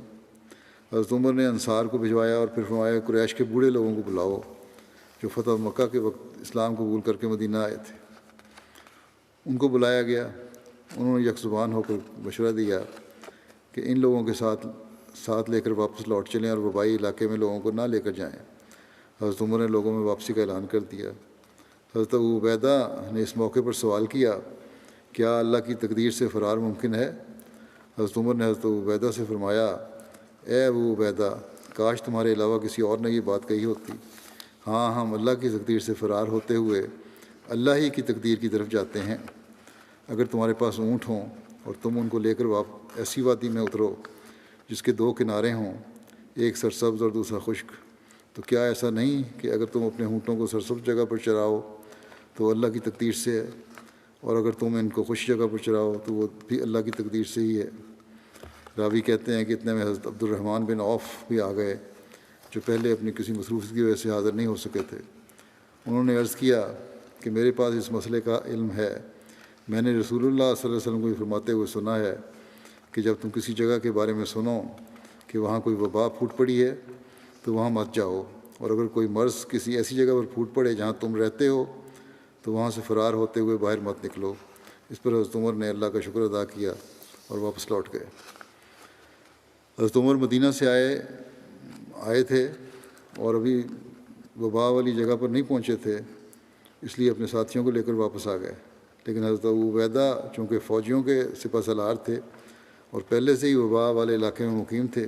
حضرت عمر نے انصار کو بھجوایا اور پھر فرمایا قریش کے بوڑھے لوگوں کو بلاؤ جو فتح مکہ کے وقت اسلام قبول کر کے مدینہ آئے تھے۔ ان کو بلایا گیا۔ انہوں نے یک زبان ہو کر مشورہ دیا کہ ان لوگوں کے ساتھ لے کر واپس لوٹ چلیں اور وبائی علاقے میں لوگوں کو نہ لے کر جائیں۔ حضرت عمر نے لوگوں میں واپسی کا اعلان کر دیا۔ حضرت ابو عبیدہ نے اس موقع پر سوال کیا، کیا اللہ کی تقدیر سے فرار ممکن ہے؟ حضرت عمر نے حضرت ابو عبیدہ سے فرمایا، اے ابو عبیدہ، کاش تمہارے علاوہ کسی اور نے یہ بات کہی ہوتی۔ ہاں، ہم اللہ کی تقدیر سے فرار ہوتے ہوئے اللہ ہی کی تقدیر کی طرف جاتے ہیں۔ اگر تمہارے پاس اونٹ ہوں اور تم ان کو لے کر ایسی وادی میں اترو جس کے 2 کنارے ہوں، ایک سرسبز اور دوسرا خشک، تو کیا ایسا نہیں کہ اگر تم اپنے اونٹوں کو سرسبز جگہ پر چراؤ تو اللہ کی تقدیر سے ہے، اور اگر تم ان کو خشک جگہ پر چراؤ تو وہ بھی اللہ کی تقدیر سے ہی ہے۔ راوی کہتے ہیں کہ اتنے میں حضرت عبد الرحمن بن عوف بھی آ گئے، جو پہلے اپنی کسی مصروفیت کی وجہ سے حاضر نہیں ہو سکے تھے۔ انہوں نے عرض کیا کہ میرے پاس اس مسئلے کا علم ہے، میں نے رسول اللہ صلی اللہ علیہ وسلم کو یہ فرماتے ہوئے سنا ہے کہ جب تم کسی جگہ کے بارے میں سنو کہ وہاں کوئی وبا پھوٹ پڑی ہے تو وہاں مت جاؤ، اور اگر کوئی مرض کسی ایسی جگہ پر پھوٹ پڑے جہاں تم رہتے ہو تو وہاں سے فرار ہوتے ہوئے باہر مت نکلو۔ اس پر حضرت عمر نے اللہ کا شکر ادا کیا اور واپس لوٹ گئے۔ حضرت عمر مدینہ سے آئے تھے اور ابھی وبا والی جگہ پر نہیں پہنچے تھے، اس لیے اپنے ساتھیوں کو لے کر واپس آ گئے۔ لیکن حضرت ابو عبیدہ چونکہ فوجیوں کے سپہ سالار تھے اور پہلے سے ہی وبا والے علاقے میں مقیم تھے،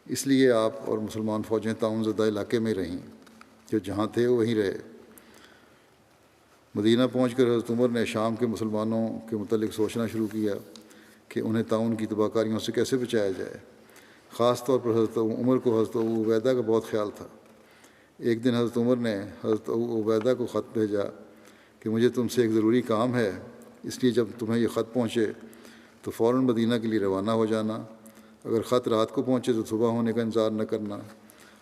اس لیے آپ اور مسلمان فوجیں تعاون زدہ علاقے میں رہیں، جو جہاں تھے وہیں رہے۔ مدینہ پہنچ کر حضرت عمر نے شام کے مسلمانوں کے متعلق سوچنا شروع کیا کہ انہیں تعاون کی تباہ کاریوں سے کیسے بچایا جائے۔ خاص طور پر حضرت عمر کو حضرت ابو عبیدہ کا بہت خیال تھا۔ ایک دن حضرت عمر نے حضرت ابو عبیدہ کو خط بھیجا کہ مجھے تم سے ایک ضروری کام ہے، اس لیے جب تمہیں یہ خط پہنچے تو فوراً مدینہ کے لیے روانہ ہو جانا۔ اگر خط رات کو پہنچے تو صبح ہونے کا انتظار نہ کرنا،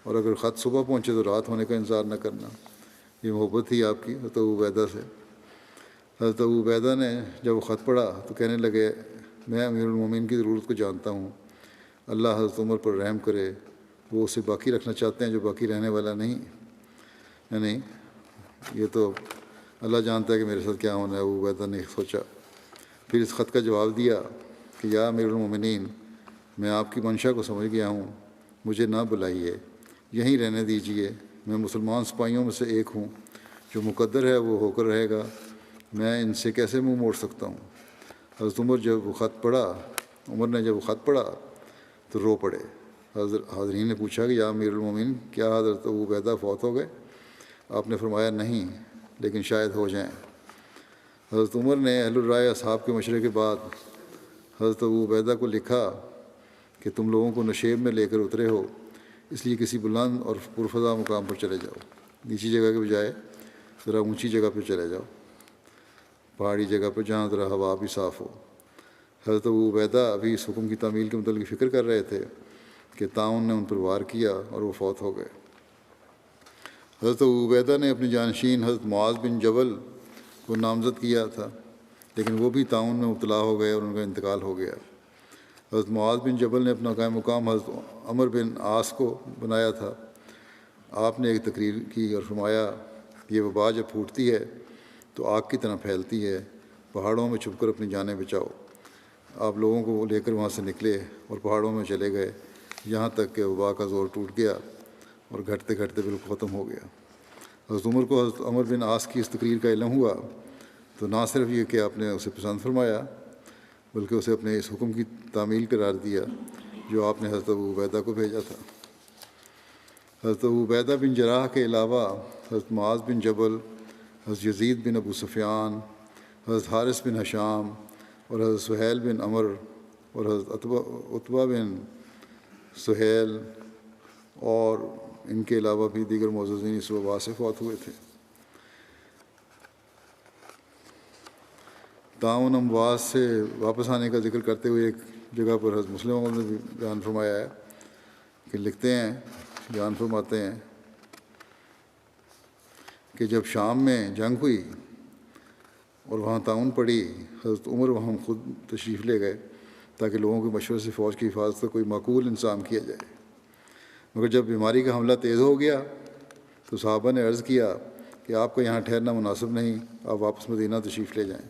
اور اگر خط صبح پہنچے تو رات ہونے کا انتظار نہ کرنا۔ یہ محبت تھی آپ کی حضرت ابو عبیدہ سے۔ حضرت ابو عبیدہ نے جب وہ خط پڑھا تو کہنے لگے، میں امیر المومنین کی ضرورت کو جانتا ہوں، اللہ حضرت عمر پر رحم کرے، وہ اسے باقی رکھنا چاہتے ہیں جو باقی رہنے والا نہیں۔ نہیں، یہ تو اللہ جانتا ہے کہ میرے ساتھ کیا ہونا ہے۔ ابو عبیدہ نے سوچا، پھر اس خط کا جواب دیا کہ یا امیر المومنین، میں آپ کی منشا کو سمجھ گیا ہوں، مجھے نہ بلائیے، یہیں رہنے دیجیے۔ میں مسلمان سپاہیوں میں سے ایک ہوں، جو مقدر ہے وہ ہو کر رہے گا، میں ان سے کیسے منہ موڑ سکتا ہوں۔ حضرت عمر نے جب وہ خط پڑھا تو رو پڑے۔ حاضرین نے پوچھا کہ یا امیر المومنین، کیا حضرت ابو عبیدہ فوت ہو گئے؟ آپ نے فرمایا نہیں، لیکن شاید ہو جائیں۔ حضرت عمر نے اہل الرائے اصحاب کے مشورے کے بعد حضرت ابو عبیدہ کو لکھا کہ تم لوگوں کو نشیب میں لے کر اترے ہو، اس لیے کسی بلند اور پرفضا مقام پر چلے جاؤ، نیچی جگہ کے بجائے ذرا اونچی جگہ پہ چلے جاؤ۔ پہاڑی جگہ پر جہاں ذرا ہوا بھی صاف ہو۔ حضرت ابو عبیدہ ابھی اس حکم کی تعمیل کے متعلق فکر کر رہے تھے کہ طاعون نے ان پر وار کیا اور وہ فوت ہو گئے۔ حضرت ابو عبیدہ نے اپنے جانشین حضرت معاذ بن جبل کو نامزد کیا تھا، لیکن وہ بھی طاعون میں مبتلا ہو گئے اور ان کا انتقال ہو گیا۔ حضرت معاذ بن جبل نے اپنا قائم مقام حضرت عمر بن عاص کو بنایا تھا۔ آپ نے ایک تقریر کی اور فرمایا، یہ وبا جب پھوٹتی ہے تو آگ کی طرح پھیلتی ہے، پہاڑوں میں چھپ کر اپنی جانیں بچاؤ۔ آپ لوگوں کو لے کر وہاں سے نکلے اور پہاڑوں میں چلے گئے، یہاں تک کہ وبا کا زور ٹوٹ گیا اور گھٹتے گھٹتے بالکل ختم ہو گیا۔ حضرت عمر کو حضرت عمر بن عاص کی اس تقریر کا علم ہوا تو نہ صرف یہ کہ آپ نے اسے پسند فرمایا، بلکہ اسے اپنے اس حکم کی تعمیل قرار دیا جو آپ نے حضرت ابو عبیدہ کو بھیجا تھا۔ حضرت ابو عبیدہ بن جراح کے علاوہ حضرت معاذ بن جبل، حضرت یزید بن ابو سفیان، حضرت حارث بن ہشام اور حضرت سہیل بن عمر اور حضرت عتبہ بن سہیل اور ان کے علاوہ بھی دیگر معززین اس وبا سے فوت ہوئے تھے۔ طاعون امواس سے واپس آنے کا ذکر کرتے ہوئے ایک جگہ پر حضرت مسلم نے بھی بیان فرمایا ہے کہ لکھتے ہیں، بیان فرماتے ہیں کہ جب شام میں جنگ ہوئی اور وہاں طاعون پڑی، حضرت عمر وہاں خود تشریف لے گئے تاکہ لوگوں کے مشورے سے فوج کی حفاظت کا کوئی معقول انتظام کیا جائے۔ مگر جب بیماری کا حملہ تیز ہو گیا تو صحابہ نے عرض کیا کہ آپ کو یہاں ٹھہرنا مناسب نہیں، آپ واپس مدینہ تشریف لے جائیں۔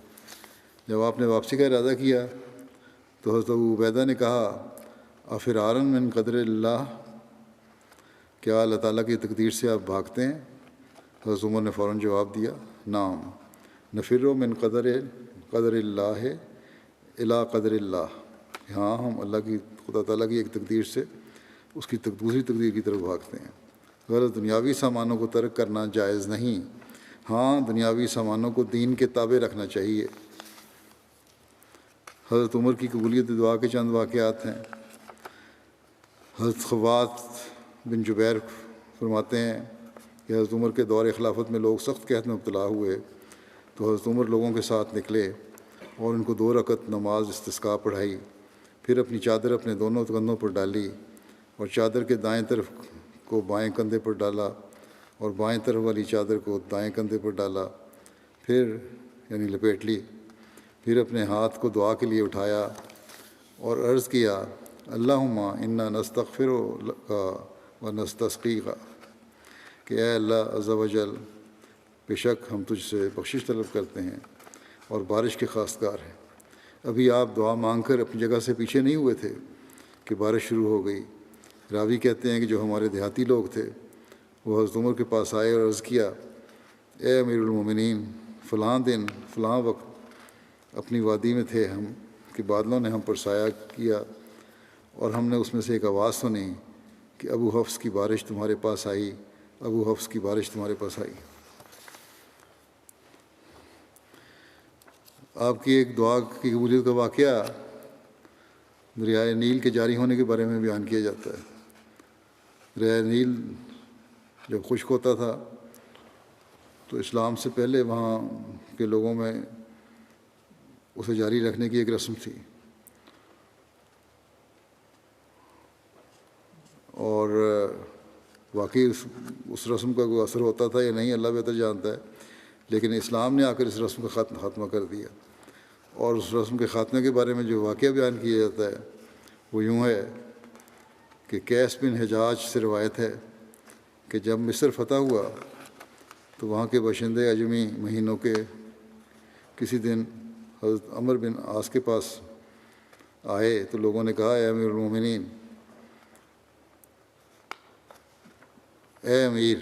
جب آپ نے واپسی کا ارادہ کیا تو حضرت ابو عبیدہ نے کہا، افرارن من قدر اللہ، کیا اللہ تعالیٰ کی تقدیر سے آپ بھاگتے ہیں؟ حضرت عمر نے فوراً جواب دیا، نعم نفر من قدر اللہ الی قدر اللہ، ہاں ہم اللہ کی، خدا تعالیٰ کی ایک تقدیر سے اس کی دوسری تقدیر کی طرف بھاگتے ہیں۔ غرض دنیاوی سامانوں کو ترک کرنا جائز نہیں، ہاں دنیاوی سامانوں کو دین کے تابع رکھنا چاہیے۔ حضرت عمر کی قبولیت دعا کے چند واقعات ہیں۔ حضرت خوات بن جبیر فرماتے ہیں کہ حضرت عمر کے دور خلافت میں لوگ سخت قحط میں مبتلا ہوئے تو حضرت عمر لوگوں کے ساتھ نکلے اور ان کو 2 رکعت نماز استسقاء پڑھائی، پھر اپنی چادر اپنے دونوں کندھوں پر ڈالی اور چادر کے دائیں طرف کو بائیں کندھے پر ڈالا اور بائیں طرف والی چادر کو دائیں کندھے پر ڈالا، پھر یعنی لپیٹ لی، پھر اپنے ہاتھ کو دعا کے لیے اٹھایا اور عرض کیا، اللہم انا نستغفرک و نستسقیک، کہ اے اللہ عز و جل، بے شک ہم تجھ سے بخشش طلب کرتے ہیں اور بارش کے خواستگار ہیں۔ ابھی آپ دعا مانگ کر اپنی جگہ سے پیچھے نہیں ہوئے تھے کہ بارش شروع ہو گئی۔ راوی کہتے ہیں کہ جو ہمارے دیہاتی لوگ تھے وہ حضرت عمر کے پاس آئے اور عرض کیا، اے امیر المومنین، فلاں دن فلاں وقت اپنی وادی میں تھے ہم کہ بادلوں نے ہم پر سایہ کیا اور ہم نے اس میں سے ایک آواز سنی کہ ابو حفص کی بارش تمہارے پاس آئی، ابو حفص کی بارش تمہارے پاس آئی۔ آپ کی ایک دعا کی قبولیت کا واقعہ دریائے نیل کے جاری ہونے کے بارے میں بیان کیا جاتا ہے۔ دریائے نیل جب خشک ہوتا تھا تو اسلام سے پہلے وہاں کے لوگوں میں اسے جاری رکھنے کی ایک رسم تھی، اور واقعی اس رسم کا کوئی اثر ہوتا تھا یا نہیں اللہ بہتر جانتا ہے، لیکن اسلام نے آ کر اس رسم کا خاتمہ کر دیا۔ اور اس رسم کے خاتمے کے بارے میں جو واقعہ بیان کیا جاتا ہے وہ یوں ہے کہ قیس بن حجاج سے روایت ہے کہ جب مصر فتح ہوا تو وہاں کے باشندے اجمی مہینوں کے کسی دن حضرت عمر بن عاص کے پاس آئے تو لوگوں نے کہا، اے امیر المومنین، اے امیر،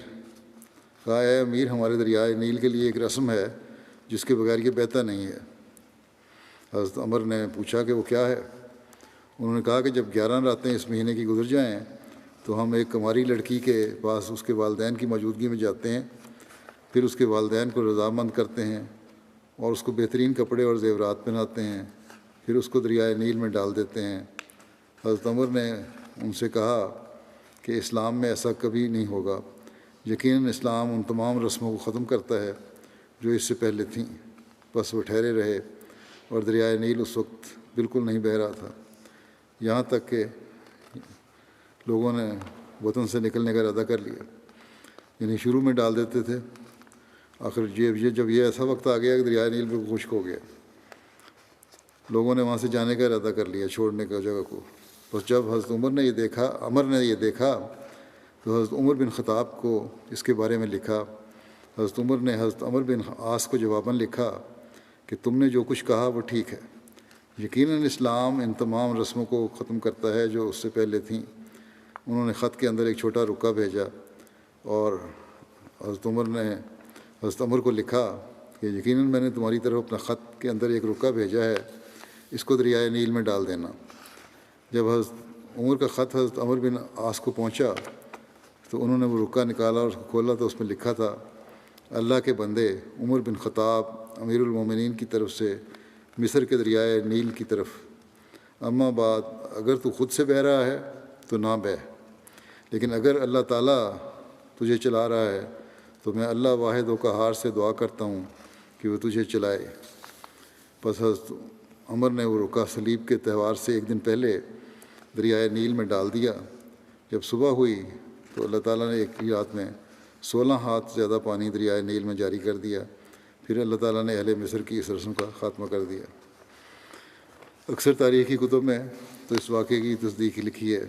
ہمارے دریائے نیل کے لیے ایک رسم ہے جس کے بغیر یہ بہتا نہیں ہے۔ حضرت عمر نے پوچھا کہ وہ کیا ہے؟ انہوں نے کہا کہ جب 11 راتیں اس مہینے کی گزر جائیں تو ہم ایک کماری لڑکی کے پاس اس کے والدین کی موجودگی میں جاتے ہیں، پھر اس کے والدین کو رضامند کرتے ہیں اور اس کو بہترین کپڑے اور زیورات پہناتے ہیں، پھر اس کو دریائے نیل میں ڈال دیتے ہیں۔ حضرت عمر نے ان سے کہا کہ اسلام میں ایسا کبھی نہیں ہوگا، یقیناً اسلام ان تمام رسموں کو ختم کرتا ہے جو اس سے پہلے تھیں۔ بس وہ ٹھہرے رہے اور دریائے نیل اس وقت بالکل نہیں بہہ رہا تھا، یہاں تک کہ لوگوں نے وطن سے نکلنے کا ارادہ کر لیا، یعنی شروع میں ڈال دیتے تھے، آخر جب یہ ایسا وقت آ گیا کہ دریائے نیل بالکل خشک ہو گیا، لوگوں نے وہاں سے جانے کا ارادہ کر لیا، چھوڑنے کا جگہ کو۔ بس جب حضرت عمر نے یہ دیکھا تو حضرت عمر بن خطاب کو اس کے بارے میں لکھا۔ حضرت عمر نے حضرت عمر بن عاص کو جواباً لکھا کہ تم نے جو کچھ کہا وہ ٹھیک ہے، یقیناً اسلام ان تمام رسموں کو ختم کرتا ہے جو اس سے پہلے تھیں۔ انہوں نے خط کے اندر ایک چھوٹا رکا بھیجا اور حضرت عمر نے حضرت عمر کو لکھا کہ یقیناً میں نے تمہاری طرف اپنا خط کے اندر ایک رکا بھیجا ہے، اس کو دریائے نیل میں ڈال دینا۔ جب حضرت عمر کا خط حضرت عمر بن عاص کو پہنچا تو انہوں نے وہ رکا نکالا اور اس کو کھولا تو اس میں لکھا تھا، اللہ کے بندے عمر بن خطاب امیر المومنین کی طرف سے مصر کے دریائے نیل کی طرف، اما بعد اگر تو خود سے بہہ رہا ہے تو نہ بہہ، لیکن اگر اللہ تعالیٰ تجھے چلا رہا ہے تو میں اللہ واحد و قہار سے دعا کرتا ہوں کہ وہ تجھے چلائے۔ پس حضرت عمر نے وہ رکا صلیب کے تہوار سے ایک دن پہلے دریائے نیل میں ڈال دیا۔ جب صبح ہوئی تو اللہ تعالیٰ نے ایک ہی رات میں 16 ہاتھ زیادہ پانی دریائے نیل میں جاری کر دیا۔ پھر اللہ تعالیٰ نے اہل مصر کی اس رسم کا خاتمہ کر دیا۔ اکثر تاریخی کتب میں تو اس واقعے کی تصدیق لکھی ہے،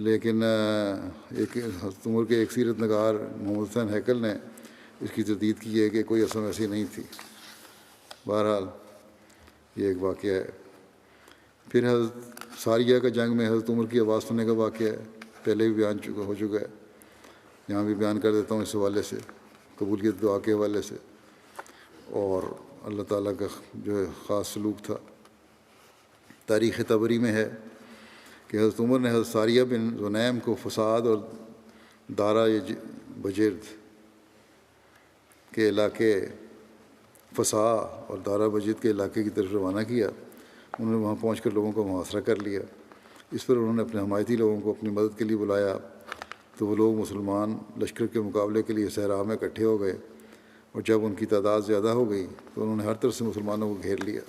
لیکن ایک حضرت عمر کے ایک سیرت نگار محمد حسین ہیکل نے اس کی تردید کی ہے کہ کوئی رسم ایسی نہیں تھی۔ بہرحال یہ ایک واقعہ ہے۔ پھر حضرت ساریہ کا جنگ میں حضرت عمر کی آواز سننے کا واقعہ ہے، پہلے بھی ہو چکا ہے، یہاں بھی بیان کر دیتا ہوں اس حوالے سے، قبولیت دعا کے حوالے سے، اور اللہ تعالیٰ کا جو ہے خاص سلوک تھا۔ تاریخ طبری میں ہے کہ حضرت عمر نے حضرت ساریہ بن زنیم کو فساد اور دارا بجرد کے علاقے فسا اور دارا بجرد کے علاقے کی طرف روانہ کیا۔ انہوں نے وہاں پہنچ کر لوگوں کا محاصرہ کر لیا۔ اس پر انہوں نے اپنے حمایتی لوگوں کو اپنی مدد کے لیے بلایا تو وہ لوگ مسلمان لشکر کے مقابلے کے لیے صحرا میں اکٹھے ہو گئے، اور جب ان کی تعداد زیادہ ہو گئی تو انہوں نے ہر طرف سے مسلمانوں کو گھیر لیا۔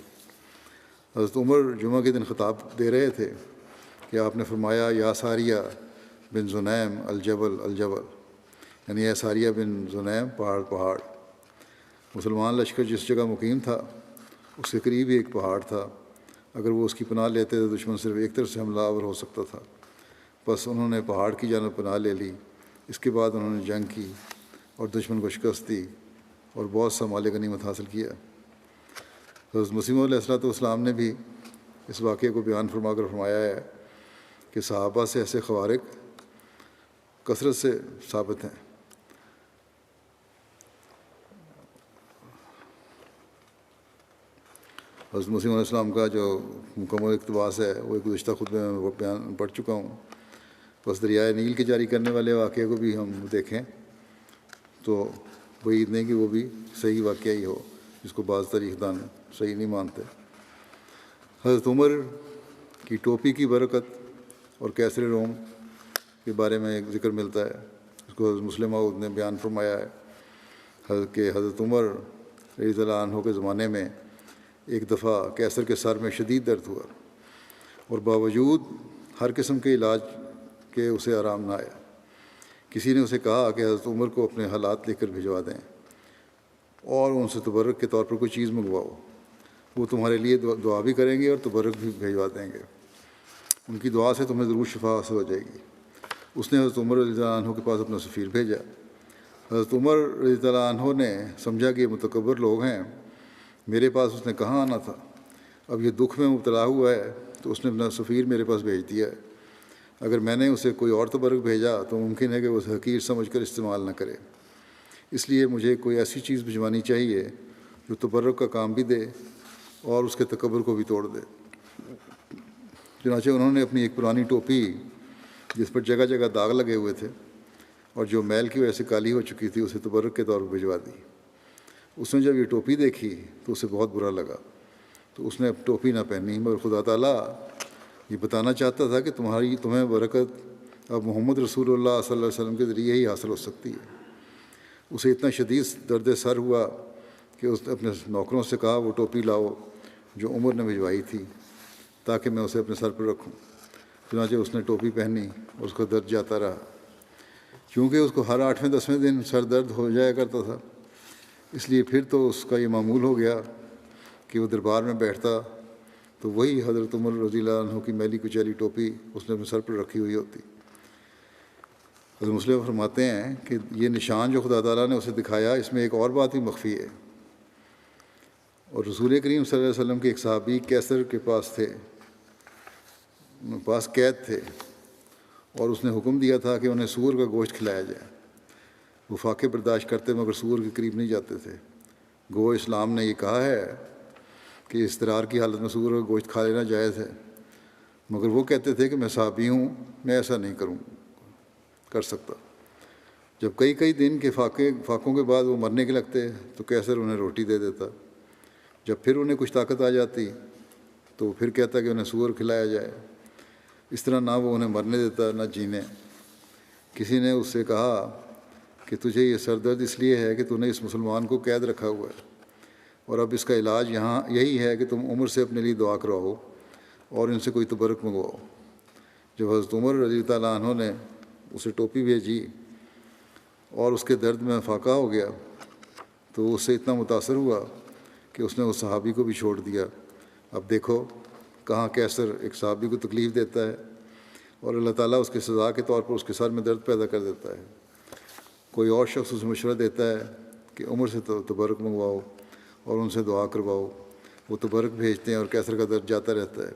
حضرت عمر جمعہ کے دن خطاب دے رہے تھے کہ آپ نے فرمایا، یا ساریہ بن زنیم الجبل الجبل، یعنی اے ساریہ بن زنیم پہاڑ پہاڑ۔ مسلمان لشکر جس جگہ مقیم تھا اس کے قریب ہی ایک پہاڑ تھا، اگر وہ اس کی پناہ لیتے تو دشمن صرف ایک طرف سے حملہ آور ہو سکتا تھا۔ بس انہوں نے پہاڑ کی جانب پناہ لے لی۔ اس کے بعد انہوں نے جنگ کی اور دشمن کو شکست دی اور بہت سا مال غنیمت حاصل کیا۔ حضرت مسیح علیہ السلام نے بھی اس واقعے کو بیان فرما کر فرمایا ہے کہ صحابہ سے ایسے خوارق کثرت سے ثابت ہیں۔ حضرت مسیح علیہ السلام کا جو مکمل اقتباس ہے وہ گزشتہ خطبے میں وہ بیان پڑھ چکا ہوں۔ بس دریائے نیل کے جاری کرنے والے واقعے کو بھی ہم دیکھیں تو بعید نہیں کہ وہ بھی صحیح واقعہ ہی ہو، جس کو بعض تاریخ دان صحیح نہیں مانتے۔ حضرت عمر کی ٹوپی کی برکت اور کیسر روم کے بارے میں ایک ذکر ملتا ہے، اس کو حضرت مسلم موعود نے بیان فرمایا ہے کہ حضرت عمر رضی اللہ عنہ کے زمانے میں ایک دفعہ کیسر کے سر میں شدید درد ہوا اور باوجود ہر قسم کے علاج کے اسے آرام نہ آیا۔ کسی نے اسے کہا کہ حضرت عمر کو اپنے حالات لکھ کر بھجوا دیں اور ان سے تبرک کے طور پر کوئی چیز منگواؤ، وہ تمہارے لیے دعا بھی کریں گے اور تبرک بھی بھجوا دیں گے، ان کی دعا سے تمہیں ضرور شفا حاصل ہو جائے گی۔ اس نے حضرت عمر رضی اللہ عنہ کے پاس اپنا سفیر بھیجا۔ حضرت عمر رضی اللہ عنہ نے سمجھا کہ یہ متکبر لوگ ہیں، میرے پاس اس نے کہاں آنا تھا، اب یہ دکھ میں مبتلا ہوا ہے تو اس نے اپنا سفیر میرے پاس بھیج دیا ہے۔ اگر میں نے اسے کوئی اور تبرک بھیجا تو ممکن ہے کہ وہ اسے حقیر سمجھ کر استعمال نہ کرے، اس لیے مجھے کوئی ایسی چیز بھجوانی چاہیے جو تبرک کا کام بھی دے اور اس کے تکبر کو بھی توڑ دے۔ چنانچہ انہوں نے اپنی ایک پرانی ٹوپی جس پر جگہ جگہ داغ لگے ہوئے تھے اور جو میل کی وجہ سے کالی ہو چکی تھی اسے تبرک کے طور پر بھجوا دی۔ اس نے جب یہ ٹوپی دیکھی تو اسے بہت برا لگا، تو اس نے اب ٹوپی نہ پہنی، مگر خدا تعالیٰ یہ بتانا چاہتا تھا کہ تمہیں برکت اب محمد رسول اللہ صلی اللہ علیہ وسلم کے ذریعے ہی حاصل ہو سکتی ہے۔ اسے اتنا شدید درد سر ہوا کہ اس نے اپنے نوکروں سے کہا وہ ٹوپی لاؤ جو عمر نے بھجوائی تھی تاکہ میں اسے اپنے سر پر رکھوں۔ چنانچہ اس نے ٹوپی پہنی اور اس کا درد جاتا رہا۔ کیونکہ اس کو ہر 8ویں 10ویں دن سر درد ہو جایا کرتا تھا، اس لیے پھر تو اس کا یہ معمول ہو گیا کہ وہ دربار میں بیٹھتا تو وہی حضرت عمر رضی اللہ عنہ کی میلی کچیلی ٹوپی اس نے اپنے سر پر رکھی ہوئی ہوتی۔ حضرت مسلم فرماتے ہیں کہ یہ نشان جو خدا تعالیٰ نے اسے دکھایا، اس میں ایک اور بات بھی مخفی ہے۔ اور رسول کریم صلی اللہ علیہ وسلم کے ایک صحابی کیسر کے پاس قید تھے، اور اس نے حکم دیا تھا کہ انہیں سور کا گوشت کھلایا جائے۔ وہ فاقے برداشت کرتے مگر سور کے قریب نہیں جاتے تھے۔ گو اسلام نے یہ کہا ہے کہ اضطرار کی حالت میں سور کا گوشت کھا لینا جائز ہے، مگر وہ کہتے تھے کہ میں صحابی ہوں، میں ایسا نہیں کر سکتا۔ جب کئی دن کے فاقوں کے بعد وہ مرنے کے لگتے تو کیسر انہیں روٹی دے دیتا۔ جب پھر انہیں کچھ طاقت آ جاتی تو پھر کہتا کہ انہیں سور کھلایا جائے۔ اس طرح نہ وہ انہیں مرنے دیتا نہ جینے۔ کسی نے اس سے کہا کہ تجھے یہ سر درد اس لیے ہے کہ تو نے اس مسلمان کو قید رکھا ہوا ہے، اور اب اس کا علاج یہی ہے کہ تم عمر سے اپنے لیے دعا کرواؤ اور ان سے کوئی تبرک منگواؤ۔ جب حضرت عمر رضی اللہ عنہ نے اسے ٹوپی بھیجی اور اس کے درد میں فاقہ ہو گیا تو وہ اس سے اتنا متاثر ہوا کہ اس نے اس صحابی کو بھی چھوڑ دیا۔ اب دیکھو کہاں کیسر ایک صحابی کو تکلیف دیتا ہے اور اللہ تعالیٰ اس کے سزا کے طور پر اس کے سر میں درد پیدا کر دیتا ہے۔ کوئی اور شخص اسے مشورہ دیتا ہے کہ عمر سے تبرک منگواؤ اور ان سے دعا کرواؤ، وہ تبرک بھیجتے ہیں اور کیسر کا درد جاتا رہتا ہے۔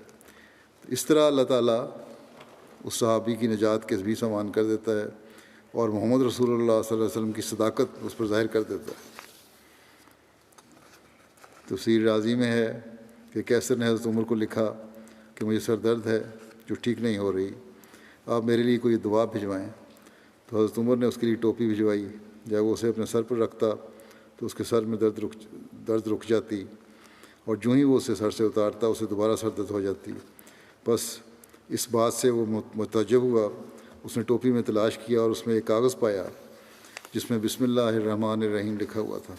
اس طرح اللہ تعالیٰ اس صحابی کی نجات کے بھی سامان کر دیتا ہے اور محمد رسول اللہ صلی اللہ علیہ وسلم کی صداقت اس پر ظاہر کر دیتا ہے۔ تفسیر رازی میں ہے کہ کیسر نے حضرت عمر کو لکھا کہ مجھے سر درد ہے جو ٹھیک نہیں ہو رہی، آپ میرے لیے کوئی دوا بھجوائیں۔ تو حضرت عمر نے اس کے لیے ٹوپی بھجوائی۔ جب وہ اسے اپنے سر پر رکھتا تو اس کے سر میں درد رک جاتی، اور جو ہی وہ اسے سر سے اتارتا اسے دوبارہ سر درد ہو جاتی۔ بس اس بات سے وہ متعجب ہوا۔ اس نے ٹوپی میں تلاش کیا اور اس میں ایک کاغذ پایا جس میں بسم اللہ الرحمن الرحیم لکھا ہوا تھا۔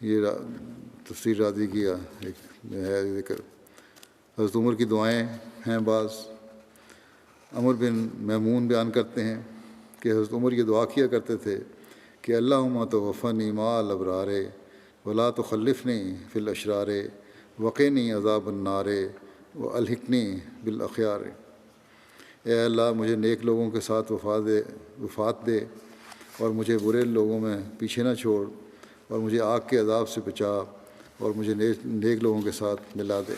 یہ تفسیر رازی کیا ایک ہے ذکر۔ حضرت عمر کی دعائیں ہیں بعض۔ عمر بن میمون بیان کرتے ہیں کہ حضرت عمر یہ دعا کیا کرتے تھے کہ اللہم توفنی مع الابرار ولا تخلفنی فی الاشرار وقنی عذاب النار والحقنی بالاخیار۔ اے اللہ مجھے نیک لوگوں کے ساتھ وفات دے اور مجھے برے لوگوں میں پیچھے نہ چھوڑ، اور مجھے آگ کے عذاب سے بچا اور مجھے نیک لوگوں کے ساتھ ملا دے۔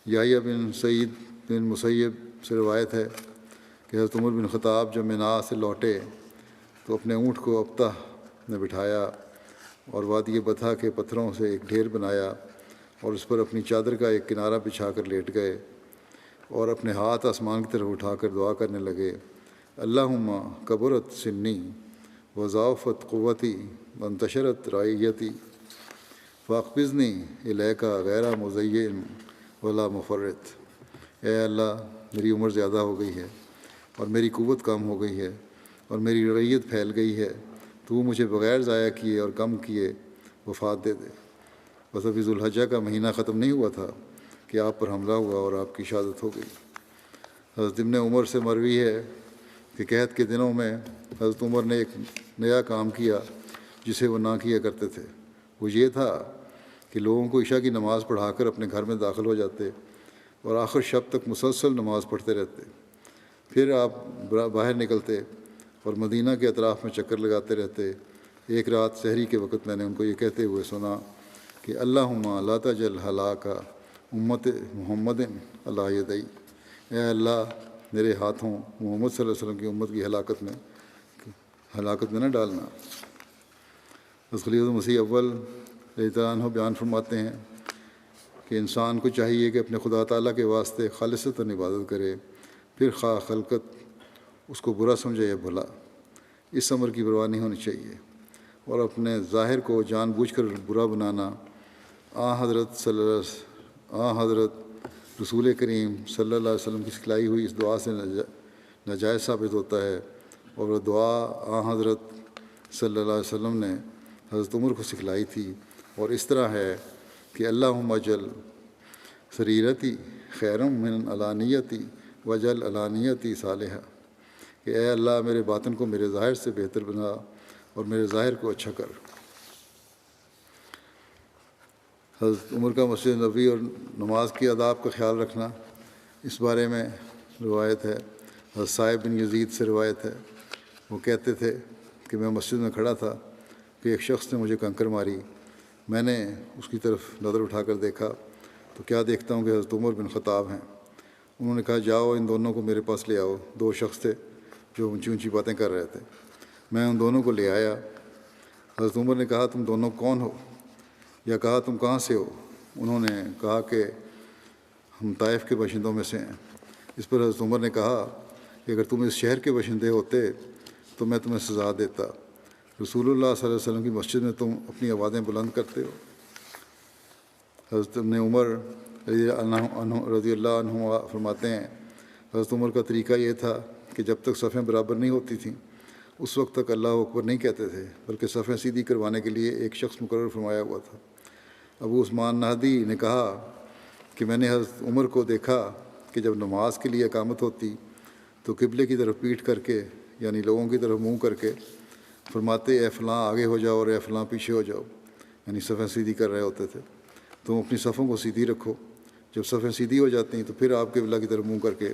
یحییٰ بن سعید بن مسیب سے روایت ہے کہ حضرت عمر بن خطاب جب مینا سے لوٹے تو اپنے اونٹ کو ابطح نے بٹھایا اور وادی بطحا کے پتھروں سے ایک ڈھیر بنایا اور اس پر اپنی چادر کا ایک کنارہ بچھا کر لیٹ گئے اور اپنے ہاتھ آسمان کی طرف اٹھا کر دعا کرنے لگے، اللہم کبرت سنی وضعفت قوتی وانتشرت رعیتی فاقبضنی الیک غیر مزین ولا مفرط۔ اے اللہ میری عمر زیادہ ہو گئی ہے اور میری قوت کم ہو گئی ہے اور میری رعیت پھیل گئی ہے، تو مجھے بغیر ضائع کیے اور کم کیے وفات دے دے۔ بس ابھی ذوالحجہ کا مہینہ ختم نہیں ہوا تھا کہ آپ پر حملہ ہوا اور آپ کی شہادت ہو گئی۔ حضرت ابن عمر سے مروی ہے کہ قحط کے دنوں میں حضرت عمر نے ایک نیا کام کیا جسے وہ نہ کیا کرتے تھے۔ وہ یہ تھا کہ لوگوں کو عشاء کی نماز پڑھا کر اپنے گھر میں داخل ہو جاتے اور آخر شب تک مسلسل نماز پڑھتے رہتے۔ پھر آپ باہر نکلتے اور مدینہ کے اطراف میں چکر لگاتے رہتے۔ ایک رات سحری کے وقت میں نے ان کو یہ کہتے ہوئے سنا کہ اللہم لا تجعل ہلاک امت محمد علی یدی، اے اللہ میرے ہاتھوں محمد صلی اللہ علیہ وسلم کی امت کی ہلاکت میں نہ ڈالنا۔ حضرت خلیفۃ مسیح اول رضی اللہ عنہ بیان فرماتے ہیں کہ انسان کو چاہیے کہ اپنے خدا تعالیٰ کے واسطے خالصتاً عبادت کرے، پھر خواہ خلقت اس کو برا سمجھے یا بھلا، اس امر کی پرواہ نہیں ہونی چاہیے، اور اپنے ظاہر کو جان بوجھ کر برا بنانا حضرت رسول کریم صلی اللہ علیہ وسلم کی سکھلائی ہوئی اس دعا سے ناجائز ثابت ہوتا ہے، اور وہ دعا حضرت صلی اللہ علیہ وسلم نے حضرت عمر کو سکھلائی تھی، اور اس طرح ہے کہ اللہم اجل سریرتی خیرم من علانیتی وجل علانیتی صالحہ، کہ اے اللہ میرے باطن کو میرے ظاہر سے بہتر بنا اور میرے ظاہر کو اچھا کر۔ حضرت عمر کا مسجد نبوی اور نماز کی آداب کا خیال رکھنا، اس بارے میں روایت ہے، حضرت صاحب بن یزید سے روایت ہے، وہ کہتے تھے کہ میں مسجد میں کھڑا تھا کہ ایک شخص نے مجھے کنکر ماری، میں نے اس کی طرف نظر اٹھا کر دیکھا تو کیا دیکھتا ہوں کہ حضرت عمر بن خطاب ہیں۔ انہوں نے کہا جاؤ ان دونوں کو میرے پاس لے آؤ۔ دو شخص تھے جو اونچی اونچی باتیں کر رہے تھے، میں ان دونوں کو لے آیا۔ حضرت عمر نے کہا تم دونوں کون ہو، یا کہا تم کہاں سے ہو؟ انہوں نے کہا کہ ہم طائف کے باشندوں میں سے ہیں۔ اس پر حضرت عمر نے کہا کہ اگر تم اس شہر کے باشندے ہوتے تو میں تمہیں سزا دیتا، رسول اللہ صلی اللہ علیہ وسلم کی مسجد میں تم اپنی آوازیں بلند کرتے ہو۔ حضرت ابن عمر رضی اللہ عنہ فرماتے ہیں حضرت عمر کا طریقہ یہ تھا کہ جب تک صفیں برابر نہیں ہوتی تھیں اس وقت تک اللہ اکبر نہیں کہتے تھے، بلکہ صفیں سیدھی کروانے کے لیے ایک شخص مقرر فرمایا ہوا تھا۔ ابو عثمان نہدی نے کہا کہ میں نے حضرت عمر کو دیکھا کہ جب نماز کے لیے اقامت ہوتی تو قبلے کی طرف پیٹھ کر کے، یعنی لوگوں کی طرف منہ کر کے فرماتے اے فلاں آگے ہو جاؤ اور اے فلاں پیچھے ہو جاؤ، یعنی صفیں سیدھی کر رہے ہوتے تھے۔ تم اپنی صفوں کو سیدھی رکھو، جب صفیں سیدھی ہو جاتی ہیں تو پھر آپ قبلہ کی طرف منہ کر کے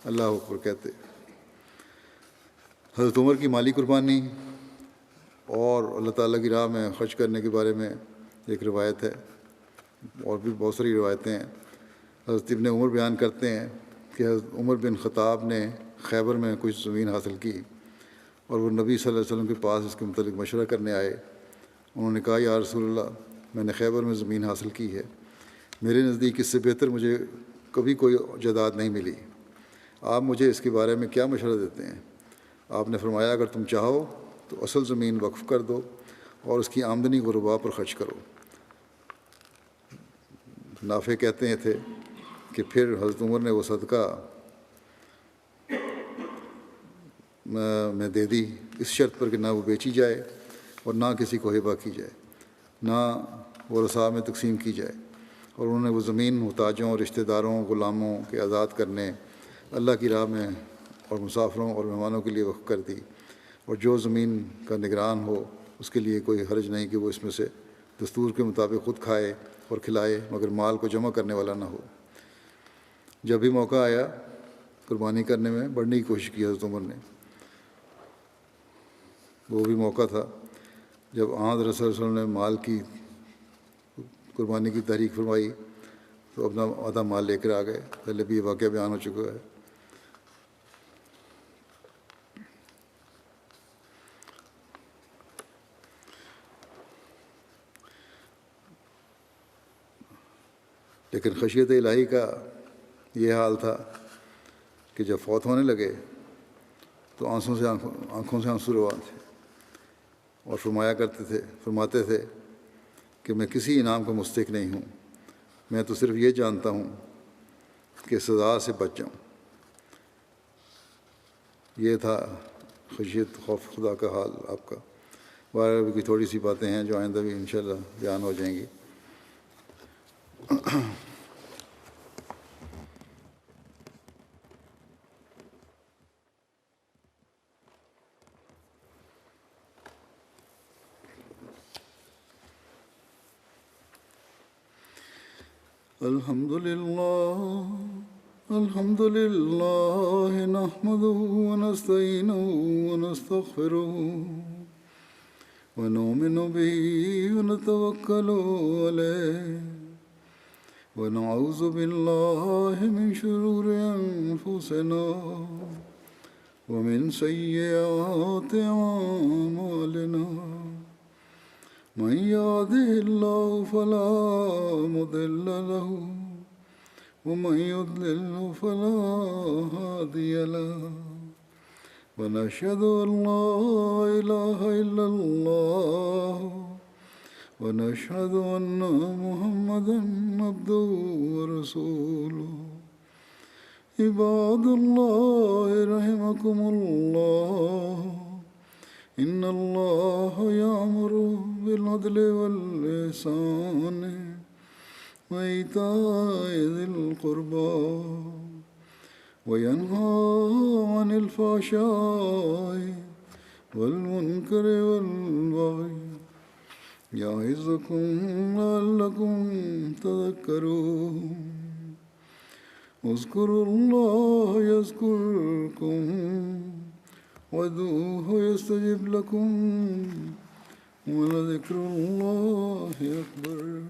اللہ اکبر کہتے۔ حضرت عمر کی مالی قربانی اور اللہ تعالیٰ کی راہ میں خرچ کرنے کے بارے میں ایک روایت ہے، اور بھی بہت ساری روایتیں ہیں۔ حضرت ابن عمر بیان کرتے ہیں کہ حضرت عمر بن خطاب نے خیبر میں کچھ زمین حاصل کی اور وہ نبی صلی اللہ علیہ وسلم کے پاس اس کے متعلق مشورہ کرنے آئے۔ انہوں نے کہا یا رسول اللہ، میں نے خیبر میں زمین حاصل کی ہے، میرے نزدیک اس سے بہتر مجھے کبھی کوئی جائیداد نہیں ملی، آپ مجھے اس کے بارے میں کیا مشورہ دیتے ہیں؟ آپ نے فرمایا اگر تم چاہو تو اصل زمین وقف کر دو اور اس کی آمدنی غرباء پر خرچ کرو۔ نافع کہتے تھے کہ پھر حضرت عمر نے وہ صدقہ میں دے دی، اس شرط پر کہ نہ وہ بیچی جائے اور نہ کسی کو ہبہ کی جائے، نہ وہ رسا میں تقسیم کی جائے، اور انہوں نے وہ زمین محتاجوں اور رشتہ داروں غلاموں کے آزاد کرنے، اللہ کی راہ میں اور مسافروں اور مہمانوں کے لیے وقف کر دی، اور جو زمین کا نگران ہو اس کے لیے کوئی حرج نہیں کہ وہ اس میں سے دستور کے مطابق خود کھائے اور کھلائے، مگر مال کو جمع کرنے والا نہ ہو۔ جب بھی موقع آیا قربانی کرنے میں بڑھنے کی کوشش کی حضرت عمر نے۔ وہ بھی موقع تھا جب حضرت صلی اللہ علیہ وسلم نے مال کی قربانی کی تحریک فرمائی تو اپنا آدھا مال لے کر آ گئے۔ پہلے بھی یہ واقعہ بیان ہو چکا ہے۔ لیکن خشیت الہی کا یہ حال تھا کہ جب فوت ہونے لگے تو آنکھوں سے آنسو روان تھے، اور فرماتے تھے کہ میں کسی انعام کا مستحق نہیں ہوں، میں تو صرف یہ جانتا ہوں کہ سزا سے بچ جاؤں۔ یہ تھا خشیت خوف خدا کا حال آپ کا۔ بارے بھی تھوڑی سی باتیں ہیں جو آئندہ بھی انشاءاللہ بیان ہو جائیں گی۔ الحمد لله نحمده ونستعينه ونستغفره ونؤمن به ونتوكل عليه ونعوذ بالله من شرور أنفسنا ومن سيئات أعمالنا، من يهده الله فلا مضل له ومن يضلل فلا هادي له، ونشهد أن لا إله إلا الله ونشهد أن محمدا عبده ورسوله۔ عباد الله رحمكم الله، إن الله يأمر بالعدل والإحسان وإيتاء ذي القربى وينهى عن الفحشاء والمنكر والبغي يعظكم لعلكم تذكرون اذكروا الله يذكركم وادعوه يستجب لكم ولذكر الله أكبر